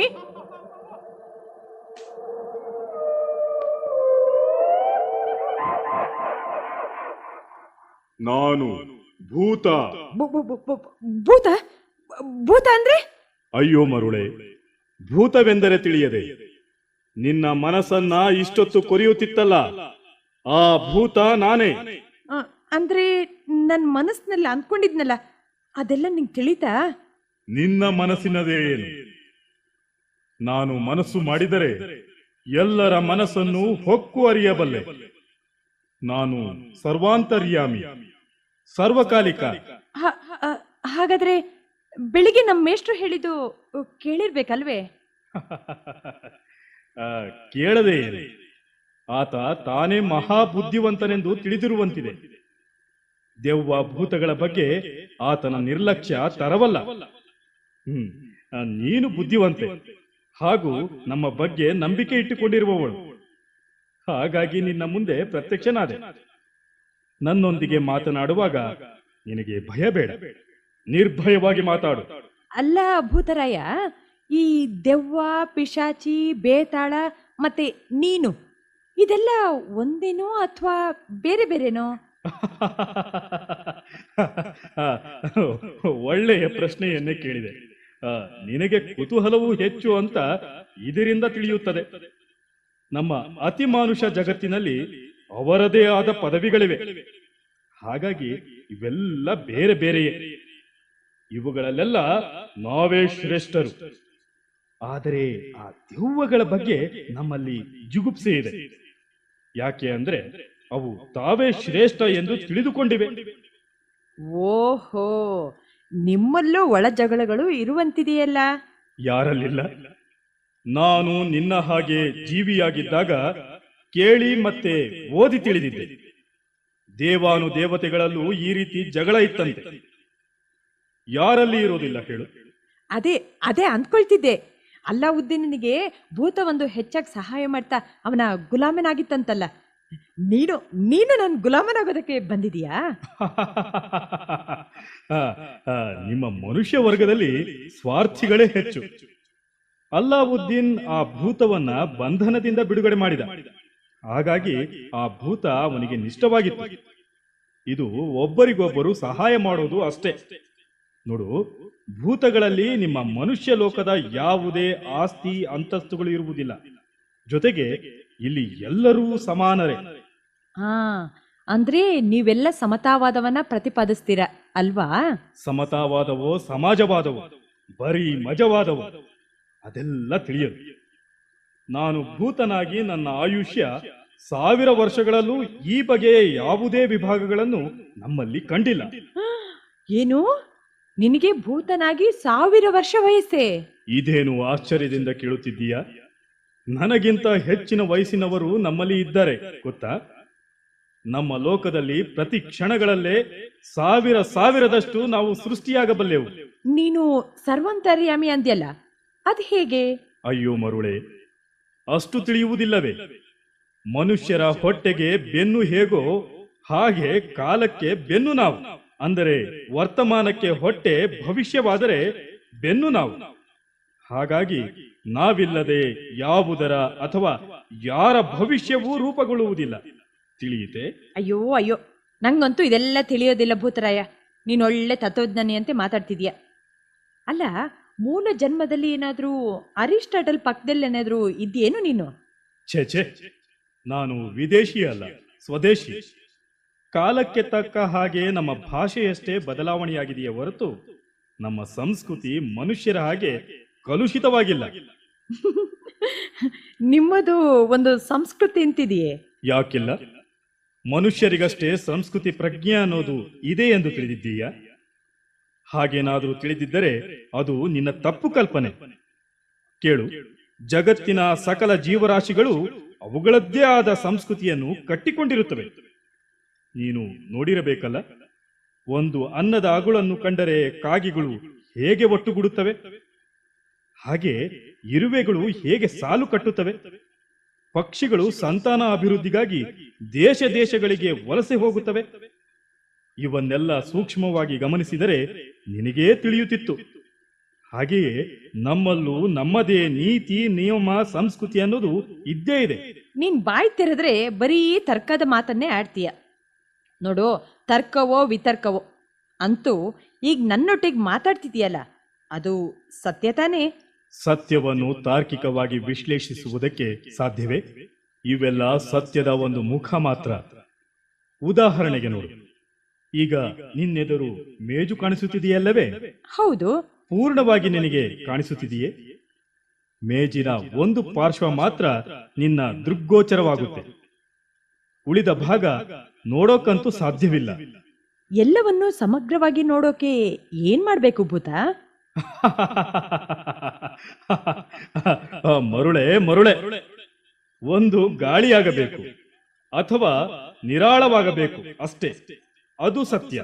ನಾನು ಭೂತ. ಭೂತ? ಭೂತ ಅಂದ್ರೆ? ಅಯ್ಯೋ ಮರುಳೆ, ಭೂತವೆಂದರೆ ತಿಳಿಯದೆ ನಿನ್ನ ಮನಸ್ಸನ್ನ ಇಷ್ಟೊತ್ತು ಕೊರಿಯುತ್ತಿತ್ತಲ್ಲ, ಆ ಭೂತ ನಾನೇ. ಅಂದ್ರೆ ನನ್ನ ಮನಸ್ಸಿನಲ್ಲಿ ಅಂದ್ಕೊಂಡಿದ್ನಲ್ಲ, ಅದೆಲ್ಲ ನಿಂಗೆ ತಿಳಿತಾ? ನಿನ್ನ ಮನಸ್ಸಿನದೇ ಏನು? ನಾನು ಮನಸ್ಸು ಮಾಡಿದರೆ ಎಲ್ಲರ ಮನಸ್ಸನ್ನು ಹೊಕ್ಕು ಅರಿಯಬಲ್ಲೆ. ನಾನು ಸರ್ವಾಂತರ್ಯಾಮಿ, ಸರ್ವಕಾಲಿಕ. ಹಾಗಾದ್ರೆ ಬೆಳಿಗ್ಗೆ ನಮ್ಮ ಮೇಷ್ಟ್ರು ಹೇಳಿದ್ದು ಕೇಳಿರ್ಬೇಕಲ್ವೇ? ಕೇಳದೆ ಏನು? ಆತ ತಾನೇ ಮಹಾಬುದ್ಧಿವಂತನೆಂದು ತಿಳಿದಿರುವಂತಿದೆ. ದೆವ್ವ ಭೂತಗಳ ಬಗ್ಗೆ ಆತನ ನಿರ್ಲಕ್ಷ್ಯ ತರವಲ್ಲ. ನೀನು ಬುದ್ಧಿವಂತೆ ಹಾಗೂ ನಮ್ಮ ಬಗ್ಗೆ ನಂಬಿಕೆ ಇಟ್ಟುಕೊಂಡಿರುವವಳು. ಹಾಗಾಗಿ ನಿನ್ನ ಮುಂದೆ ಪ್ರತ್ಯಕ್ಷನಾದೆ. ನನ್ನೊಂದಿಗೆ ಮಾತನಾಡುವಾಗ ನಿನಗೆ ಭಯ ಬೇಡ, ನಿರ್ಭಯವಾಗಿ ಮಾತಾಡು. ಅಲ್ಲ ಭೂತರಾಯ, ಈ ದೆವ್ವ, ಪಿಶಾಚಿ, ಬೇತಾಳ ಮತ್ತೆ ನೀನು ಇದೆಲ್ಲ ಒಂದೇನೋ ಅಥವಾ ಬೇರೆ ಬೇರೆನೋ? ಒಳ್ಳೆಯ ಪ್ರಶ್ನೆಯನ್ನೇ ಕೇಳಿದೆ. ನಿನಗೆ ಕುತೂಹಲವೂ ಹೆಚ್ಚು ಅಂತ ಇದರಿಂದ ತಿಳಿಯುತ್ತದೆ. ನಮ್ಮ ಅತಿಮಾನುಷ ಜಗತ್ತಿನಲ್ಲಿ ಅವರದೇ ಆದ ಪದವಿಗಳಿವೆ. ಹಾಗಾಗಿ ಇವೆಲ್ಲ ಬೇರೆ ಬೇರೆಯೇ. ಇವುಗಳಲ್ಲೆಲ್ಲ ನಾವೇ ಶ್ರೇಷ್ಠರು. ಆದರೆ ಆ ದೆವ್ವಗಳ ಬಗ್ಗೆ ನಮ್ಮಲ್ಲಿ ಜುಗುಪ್ಸೆ ಇದೆ. ಯಾಕೆ ಅಂದ್ರೆ ಅವು ತಾವೇ ಶ್ರೇಷ್ಠ ಎಂದು ತಿಳಿದುಕೊಂಡಿವೆ. ಓಹೋ, ನಿಮ್ಮಲ್ಲೂ ಒಳ ಜಗಳಗಳು ಇರುವಂತಿದೆಯಲ್ಲ? ಯಾರಲ್ಲಿಲ್ಲ? ನಾನು ನಿನ್ನ ಹಾಗೆ ಜೀವಿಯಾಗಿದ್ದಾಗ ಕೇಳಿ ಮತ್ತೆ ಓದಿ ತಿಳಿದಿದ್ದೆ. ದೇವಾನು ದೇವತೆಗಳಲ್ಲೂ ಈ ರೀತಿ ಜಗಳ ಇತ್ತಂತೆ. ಯಾರಲ್ಲಿ ಇರೋದಿಲ್ಲ ಹೇಳು? ಅದೇ ಅದೇ ಅಂದ್ಕೊಳ್ತಿದ್ದೆ. ಅಲ್ಲಾವುದ್ದೀನನಿಗೆ ಭೂತ ಒಂದು ಹೆಚ್ಚಾಗಿ ಸಹಾಯ ಮಾಡ್ತಾ ಅವನ ಗುಲಾಮನಾಗಿತ್ತಂತಲ್ಲ. ನೀನು ನೀನು ನನ್ನ ಗುಲಾಮನಾಗೋದಕ್ಕೆ ಬಂದಿದೀಯಾ? ನಿಮ್ಮ ಮನುಷ್ಯ ವರ್ಗದಲ್ಲಿ ಸ್ವಾರ್ಥಿಗಳೇ ಹೆಚ್ಚು. ಅಲ್ಲಾವುದ್ದೀನ್ ಆ ಭೂತವನ್ನ ಬಂಧನದಿಂದ ಬಿಡುಗಡೆ ಮಾಡಿದ. ಹಾಗಾಗಿ ಆ ಭೂತ ಅವನಿಗೆ ನಿಷ್ಠವಾಗಿತ್ತು. ಇದು ಒಬ್ಬರಿಗೊಬ್ಬರು ಸಹಾಯ ಮಾಡೋದು ಅಷ್ಟೇ. ನೋಡು, ಭೂತಗಳಲ್ಲಿ ನಿಮ್ಮ ಮನುಷ್ಯ ಲೋಕದ ಯಾವುದೇ ಆಸ್ತಿ ಅಂತಸ್ತುಗಳು ಇರುವುದಿಲ್ಲ. ಜೊತೆಗೆ ಇಲ್ಲಿ ಎಲ್ಲರೂ ಸಮಾನರೇ. ಹಾ, ಅಂದ್ರೆ ನೀವೆಲ್ಲ ಸಮತಾವಾದವನ್ನ ಪ್ರತಿಪಾದಿಸ್ತೀರ ಅಲ್ವಾ? ಸಮತಾವಾದವೋ ಸಮಾಜವಾದವೋ ಬರೀ ಮಜವಾದವೋ ಅದೆಲ್ಲ ತಿಳಿಯದು. ನಾನು ಭೂತನಾಗಿ ನನ್ನ ಆಯುಷ್ಯ 1000 ವರ್ಷಗಳಲ್ಲೂ ಈ ಬಗೆಯ ಯಾವುದೇ ವಿಭಾಗಗಳನ್ನು ನಮ್ಮಲ್ಲಿ ಕಂಡಿಲ್ಲ. ಏನು, ನಿನಗೆ ಭೂತನಾಗಿ 1000 ವರ್ಷ ವಯಸ್ಸೇ? ಇದೇನು ಆಶ್ಚರ್ಯದಿಂದ ಕೇಳುತ್ತಿದ್ದೀಯಾ? ನನಗಿಂತ ಹೆಚ್ಚಿನ ವಯಸ್ಸಿನವರು ನಮ್ಮಲ್ಲಿ ಇದ್ದಾರೆ ಗೊತ್ತಾ? ನಮ್ಮ ಲೋಕದಲ್ಲಿ ಪ್ರತಿ ಕ್ಷಣಗಳಲ್ಲೇ 1000 ನಾವು ಸೃಷ್ಟಿಯಾಗಬಲ್ಲೆವು. ನೀನು ಸರ್ವಂತರ್ಯಾಮಿ ಅಂದ್ಯಲ್ಲ, ಅದು ಹೇಗೆ? ಅಯ್ಯೋ ಮರುಳೆ, ಅಷ್ಟು ತಿಳಿಯುವುದಿಲ್ಲವೇ? ಮನುಷ್ಯರ ಹೊಟ್ಟೆಗೆ ಬೆನ್ನು ಹೇಗೋ ಹಾಗೆ ಕಾಲಕ್ಕೆ ಬೆನ್ನು ನಾವು. ಅಂದರೆ ವರ್ತಮಾನಕ್ಕೆ ಹೊಟ್ಟೆ, ಭವಿಷ್ಯವಾದರೆ ಬೆನ್ನು ನಾವು. ಹಾಗಾಗಿ ನಾವಿಲ್ಲದೆ ಯಾವುದರ ಅಥವಾ ಯಾರ ಭವಿಷ್ಯವೂ ರೂಪುಗೊಳ್ಳುವುದಿಲ್ಲ. ತಿಳಿಯುತ್ತೆ? ಅಯ್ಯೋ ಅಯ್ಯೋ, ನಂಗಂತೂ ಇದೆಲ್ಲ ತಿಳಿಯೋದಿಲ್ಲ ಭೂತರಾಯ. ನೀನು ಒಳ್ಳೆ ತತ್ವಜ್ಞಾನಿಯಂತೆ ಮಾತಾಡ್ತಿದ್ಯಾ. ಅಲ್ಲ, ಮೂಲ ಜನ್ಮದಲ್ಲಿ ಏನಾದ್ರೂ ಅರಿಸ್ಟಾಟಲ್ ಪಕ್ಕದಲ್ಲಿ ಏನಾದ್ರೂ ಇದ್ಯೇನು ನೀನು? ಛೇ, ನಾನು ವಿದೇಶಿ ಅಲ್ಲ, ಸ್ವದೇಶಿ. ಕಾಲಕ್ಕೆ ತಕ್ಕ ಹಾಗೆ ನಮ್ಮ ಭಾಷೆಯಷ್ಟೇ ಬದಲಾವಣೆಯಾಗಿದೆಯೇ ಹೊರತು ನಮ್ಮ ಸಂಸ್ಕೃತಿ ಮನುಷ್ಯರ ಹಾಗೆ ಕಲುಷಿತವಾಗಿಲ್ಲ. ನಿಮ್ಮದು ಒಂದು ಸಂಸ್ಕೃತಿ ಅಂತಿದೆಯೇ? ಯಾಕಿಲ್ಲ? ಮನುಷ್ಯರಿಗಷ್ಟೇ ಸಂಸ್ಕೃತಿ ಪ್ರಜ್ಞೆ ಅನ್ನೋದು ಇದೆ ಎಂದು ತಿಳಿದಿದ್ದೀಯಾ? ಹಾಗೇನಾದರೂ ತಿಳಿದಿದ್ದರೆ ಅದು ನಿನ್ನ ತಪ್ಪು ಕಲ್ಪನೆ. ಕೇಳು, ಜಗತ್ತಿನ ಸಕಲ ಜೀವರಾಶಿಗಳು ಅವುಗಳದ್ದೇ ಆದ ಸಂಸ್ಕೃತಿಯನ್ನು ಕಟ್ಟಿಕೊಂಡಿರುತ್ತವೆ. ನೀನು ನೋಡಿರಬೇಕಲ್ಲ, ಒಂದು ಅನ್ನದ ಅಗುಳನ್ನು ಕಂಡರೆ ಕಾಗಿಗಳು ಹೇಗೆ ಒಟ್ಟುಗೂಡುತ್ತವೆ, ಹಾಗೆ ಇರುವೆಗಳು ಹೇಗೆ ಸಾಲು ಕಟ್ಟುತ್ತವೆ, ಪಕ್ಷಿಗಳು ಸಂತಾನ ಅಭಿವೃದ್ಧಿಗಾಗಿ ದೇಶ ದೇಶಗಳಿಗೆ ವಲಸೆ ಹೋಗುತ್ತವೆ. ಇವನ್ನೆಲ್ಲ ಸೂಕ್ಷ್ಮವಾಗಿ ಗಮನಿಸಿದರೆ ನಿನಗೇ ತಿಳಿಯುತ್ತಿತ್ತು. ಹಾಗೆಯೇ ನಮ್ಮಲ್ಲೂ ನಮ್ಮದೇ ನೀತಿ, ನಿಯಮ, ಸಂಸ್ಕೃತಿ ಅನ್ನೋದು ಇದ್ದೇ ಇದೆ. ನೀನ್ ಬಾಯಿ ತೆರೆದ್ರೆ ಬರೀ ತರ್ಕದ ಮಾತನ್ನೇ ಆಡ್ತೀಯ. ನೋಡು, ತರ್ಕವೋ ವಿತರ್ಕವೋ ಅಂತೂ ಈಗ ನನ್ನೊಟ್ಟಿಗೆ ಮಾತಾಡ್ತಿದೀಯಲ್ಲ, ಅದು ಸತ್ಯ ತಾನೇ? ಸತ್ಯವನ್ನು ತಾರ್ಕಿಕವಾಗಿ ವಿಶ್ಲೇಷಿಸುವುದಕ್ಕೆ ಸಾಧ್ಯವೇ? ಇವೆಲ್ಲ ಸತ್ಯದ ಒಂದು ಮುಖ ಮಾತ್ರ. ಉದಾಹರಣೆಗೆ ನೋಡು, ಈಗ ನಿನ್ನೆದುರು ಮೇಜು ಕಾಣಿಸುತ್ತಿದೆಯಲ್ಲವೇ? ಹೌದು. ಪೂರ್ಣವಾಗಿ ನಿನಗೆ ಕಾಣಿಸುತ್ತಿದೆಯೇ? ಮೇಜಿನ ಒಂದು ಪಾರ್ಶ್ವ ಮಾತ್ರ ನಿನ್ನ ದೃಗ್ಗೋಚರವಾಗುತ್ತೆ. ಉಳಿದ ಭಾಗ ನೋಡೋಕಂತೂ ಸಾಧ್ಯವಿಲ್ಲ. ಎಲ್ಲವನ್ನೂ ಸಮಗ್ರವಾಗಿ ನೋಡೋಕೆ ಏನ್ ಮಾಡ್ಬೇಕು ಭೂತ? ಮರುಳೆ, ಒಂದು ಗಾಳಿಯಾಗಬೇಕು ಅಥವಾ ನಿರಾಳವಾಗಬೇಕು ಅಷ್ಟೇ, ಅದು ಸತ್ಯ.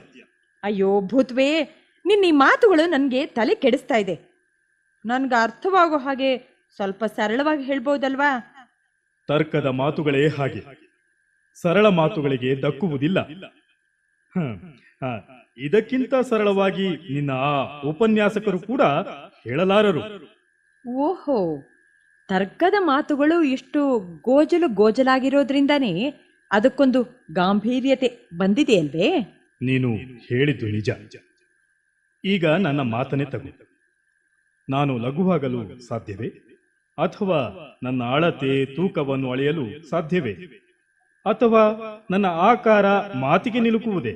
ಅಯ್ಯೋ ಭೂತ್ವೇ, ನಿನ್ನ ಈ ಮಾತುಗಳು ನನ್ಗೆ ತಲೆ ಕೆಡಿಸ್ತಾ ಇದೆ. ನನ್ಗೆ ಅರ್ಥವಾಗೋ ಹಾಗೆ ಸ್ವಲ್ಪ ಸರಳವಾಗಿ ಹೇಳ್ಬೋದಲ್ವಾ? ತರ್ಕದ ಮಾತುಗಳೇ ಹಾಗೆ, ಸರಳ ಮಾತುಗಳಿಗೆ ದಕ್ಕುವುದಿಲ್ಲ. ಹ್ಮ್. ಆ, ಇದಕ್ಕಿಂತ ಸರಳವಾಗಿ ನಿನ್ನ ಆ ಉಪನ್ಯಾಸಕರು ಕೂಡ ಹೇಳಲಾರರು. ಓಹೋ, ತರ್ಕದ ಮಾತುಗಳು ಇಷ್ಟು ಗೋಜಲಾಗಿರೋದ್ರಿಂದಾನೇ ಅದಕ್ಕೊಂದು ಗಾಂಭೀರ್ಯತೆ ಬಂದಿದೆಯಲ್ವೇ? ನೀನು ಹೇಳಿದ್ದು ನಿಜ. ಈಗ ನನ್ನ ಮಾತನ್ನೇ ತಗೋ. ನಾನು ಲಘುವಾಗಲು ಸಾಧ್ಯವೇ? ಅಥವಾ ನನ್ನ ಅಳತೆ ತೂಕವನ್ನು ಅಳೆಯಲು ಸಾಧ್ಯವೇ? ಅಥವಾ ನನ್ನ ಆಕಾರ ಮಾತಿಗೆ ನಿಲುಕುವುದೇ?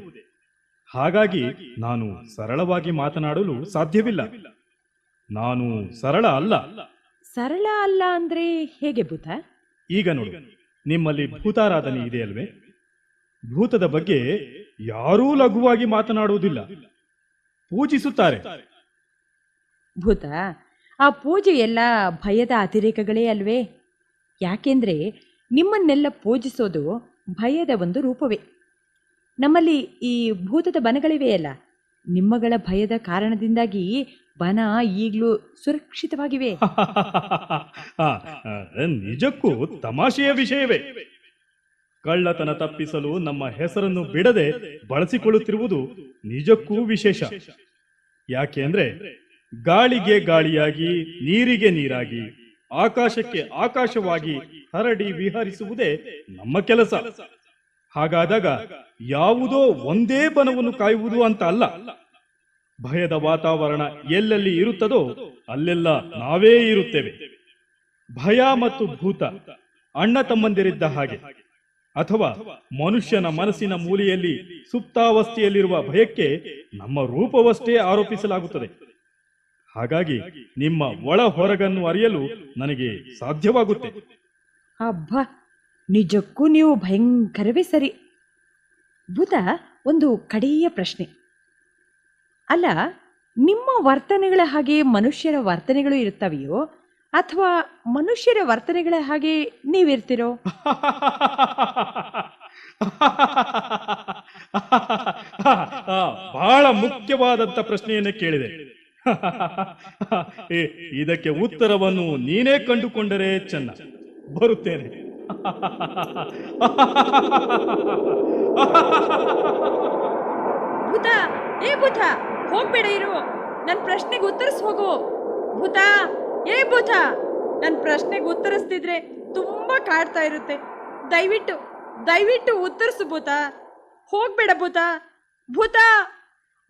ಹಾಗಾಗಿ ನಾನು ಸರಳವಾಗಿ ಮಾತನಾಡಲು ಸಾಧ್ಯವಿಲ್ಲ. ನಾನು ಸರಳ ಅಲ್ಲ. ಸರಳ ಅಲ್ಲ ಅಂದ್ರೆ ಹೇಗೆ ಭೂತ? ಈಗ ನೋಡು, ನಿಮ್ಮಲ್ಲಿ ಭೂತಾರಾಧನೆ ಇದೆಯಲ್ವೇ? ಭೂತದ ಬಗ್ಗೆ ಯಾರೂ ಲಘುವಾಗಿ ಮಾತನಾಡುವುದಿಲ್ಲ, ಪೂಜಿಸುತ್ತಾರೆ. ಭೂತ, ಆ ಪೂಜೆ ಎಲ್ಲ ಭಯದ ಅತಿರೇಕಗಳೇ ಅಲ್ವೇ? ಯಾಕೆಂದ್ರೆ ನಿಮ್ಮನ್ನೆಲ್ಲ ಪೂಜಿಸೋದು ಭಯದ ಒಂದು ರೂಪವೇ. ನಮ್ಮಲ್ಲಿ ಈ ಭೂತದ ಬನಗಳಿವೆಯಲ್ಲ, ನಿಮ್ಮಗಳ ಭಯದ ಕಾರಣದಿಂದಾಗಿ ಬನ ಈಗಲೂ ಸುರಕ್ಷಿತವಾಗಿವೆ. ನಿಜಕ್ಕೂ ತಮಾಷೆಯ ವಿಷಯವೇ. ಕಳ್ಳತನ ತಪ್ಪಿಸಲು ನಮ್ಮ ಹೆಸರನ್ನು ಬಿಡದೆ ಬಳಸಿಕೊಳ್ಳುತ್ತಿರುವುದು ನಿಜಕ್ಕೂ ವಿಶೇಷ. ಯಾಕೆ ಅಂದ್ರೆ ಗಾಳಿಗೆ ಗಾಳಿಯಾಗಿ, ನೀರಿಗೆ ನೀರಾಗಿ, ಆಕಾಶಕ್ಕೆ ಆಕಾಶವಾಗಿ ಹರಡಿ ವಿಹರಿಸುವುದೇ ನಮ್ಮ ಕೆಲಸ. ಹಾಗಾದಾಗ ಯಾವುದೋ ಒಂದೇ ಬನವನ್ನು ಕಾಯುವುದು ಅಂತ ಅಲ್ಲ. ಭಯದ ವಾತಾವರಣ ಎಲ್ಲೆಲ್ಲಿ ಇರುತ್ತದೋ ಅಲ್ಲೆಲ್ಲ ನಾವೇ ಇರುತ್ತೇವೆ. ಭಯ ಮತ್ತು ಭೂತ ಅಣ್ಣ ತಮ್ಮಂದಿರಿದ್ದ ಹಾಗೆ. ಅಥವಾ ಮನುಷ್ಯನ ಮನಸ್ಸಿನ ಮೂಲೆಯಲ್ಲಿ ಸುಪ್ತಾವಸ್ಥೆಯಲ್ಲಿರುವ ಭಯಕ್ಕೆ ನಮ್ಮ ರೂಪವಷ್ಟೇ ಆರೋಪಿಸಲಾಗುತ್ತದೆ. ಹಾಗಾಗಿ ನಿಮ್ಮ ಒಳ ಹೊರಗನ್ನು ಅರಿಯಲು ನನಗೆ ಸಾಧ್ಯವಾಗುತ್ತೆ. ಅಬ್ಬಾ, ನಿಜಕ್ಕೂ ನೀವು ಭಯಂಕರವೇ ಸರಿ. ಭೂತ, ಒಂದು ಕಡೆಯ ಪ್ರಶ್ನೆ. ಅಲ್ಲ, ನಿಮ್ಮ ವರ್ತನೆಗಳ ಹಾಗೆ ಮನುಷ್ಯರ ವರ್ತನೆಗಳು ಇರ್ತವೆಯೋ ಅಥವಾ ಮನುಷ್ಯರ ವರ್ತನೆಗಳ ಹಾಗೆ ನೀವಿರ್ತಿರೋ? ಬಹಳ ಮುಖ್ಯವಾದಂತ ಪ್ರಶ್ನೆಯನ್ನೇ ಕೇಳಿದೆ. ಇದಕ್ಕೆ ಉತ್ತರವನ್ನು ನೀನೇ ಕಂಡುಕೊಂಡರೆ ಚೆನ್ನ. ಬರುತ್ತೇನೆ. ಭೂತ, ಏ ಭೂತ, ಹೋಗ್ಬೇಡ ಇರು. ನನ್ನ ಪ್ರಶ್ನೆಗೆ ಉತ್ತರಿಸ್ ಹೋಗು. ಭೂತ, ಏ ಭೂತ, ನನ್ನ ಪ್ರಶ್ನೆಗೆ ಉತ್ತರಿಸ್ತಿದ್ರೆ ತುಂಬಾ ಕಾಡ್ತಾ ಇರುತ್ತೆ. ದಯವಿಟ್ಟು ದಯವಿಟ್ಟು ಉತ್ತರಿಸು ಭೂತ. ಹೋಗ್ಬೇಡ ಭೂತ. ಭೂತ,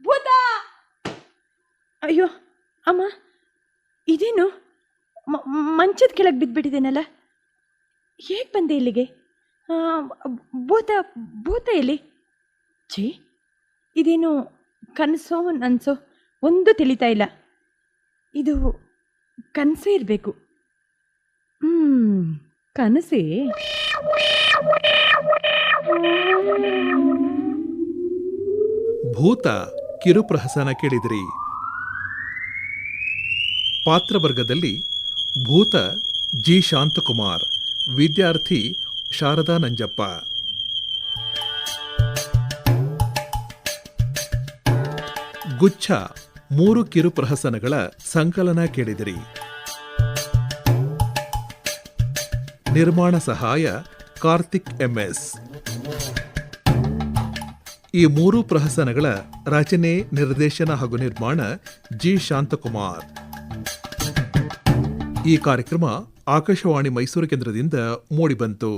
ಭೂತ. ಅಯ್ಯೋ ಅಮ್ಮ, ಇದೇನು ಮಂಚದ ಕೆಳಗೆ ಬಿದ್ದುಬಿಟ್ಟಿದ್ದೇನಲ್ಲ? ಹೇಗೆ ಬಂದೆ ಇಲ್ಲಿಗೆ? ಭೂತ, ಭೂತ ಎಲ್ಲಿ? ಛೇ, ಇದೇನು ಕನಸೋ ನನ್ಸೋ ಒಂದು ತಿಳಿತಾ ಇಲ್ಲ. ಇದು ಕನಸೇ ಇರಬೇಕು. ಕನಸೇ? ಭೂತ ಕಿರುಪ್ರಹಸನ ಕೇಳಿದಿರಿ. ಪಾತ್ರವರ್ಗದಲ್ಲಿ ಭೂತ ಜಿ ಶಾಂತಕುಮಾರ್, ವಿದ್ಯಾರ್ಥಿ ಶಾರದಾ ನಂಜಪ್ಪ. ಗುಚ್ಛ 3 ಕಿರುಪ್ರಹಸನಗಳ ಸಂಕಲನ ಕೇಳಿದಿರಿ. ನಿರ್ಮಾಣ ಸಹಾಯ ಕಾರ್ತಿಕ್ ಎಂಎಸ್. ಈ 3 ಪ್ರಹಸನಗಳ ರಚನೆ, ನಿರ್ದೇಶನ ಹಾಗೂ ನಿರ್ಮಾಣ ಜಿ ಶಾಂತಕುಮಾರ್. ಈ ಕಾರ್ಯಕ್ರಮ ಆಕಾಶವಾಣಿ ಮೈಸೂರು ಕೇಂದ್ರದಿಂದ ಮೂಡಿಬಂತು.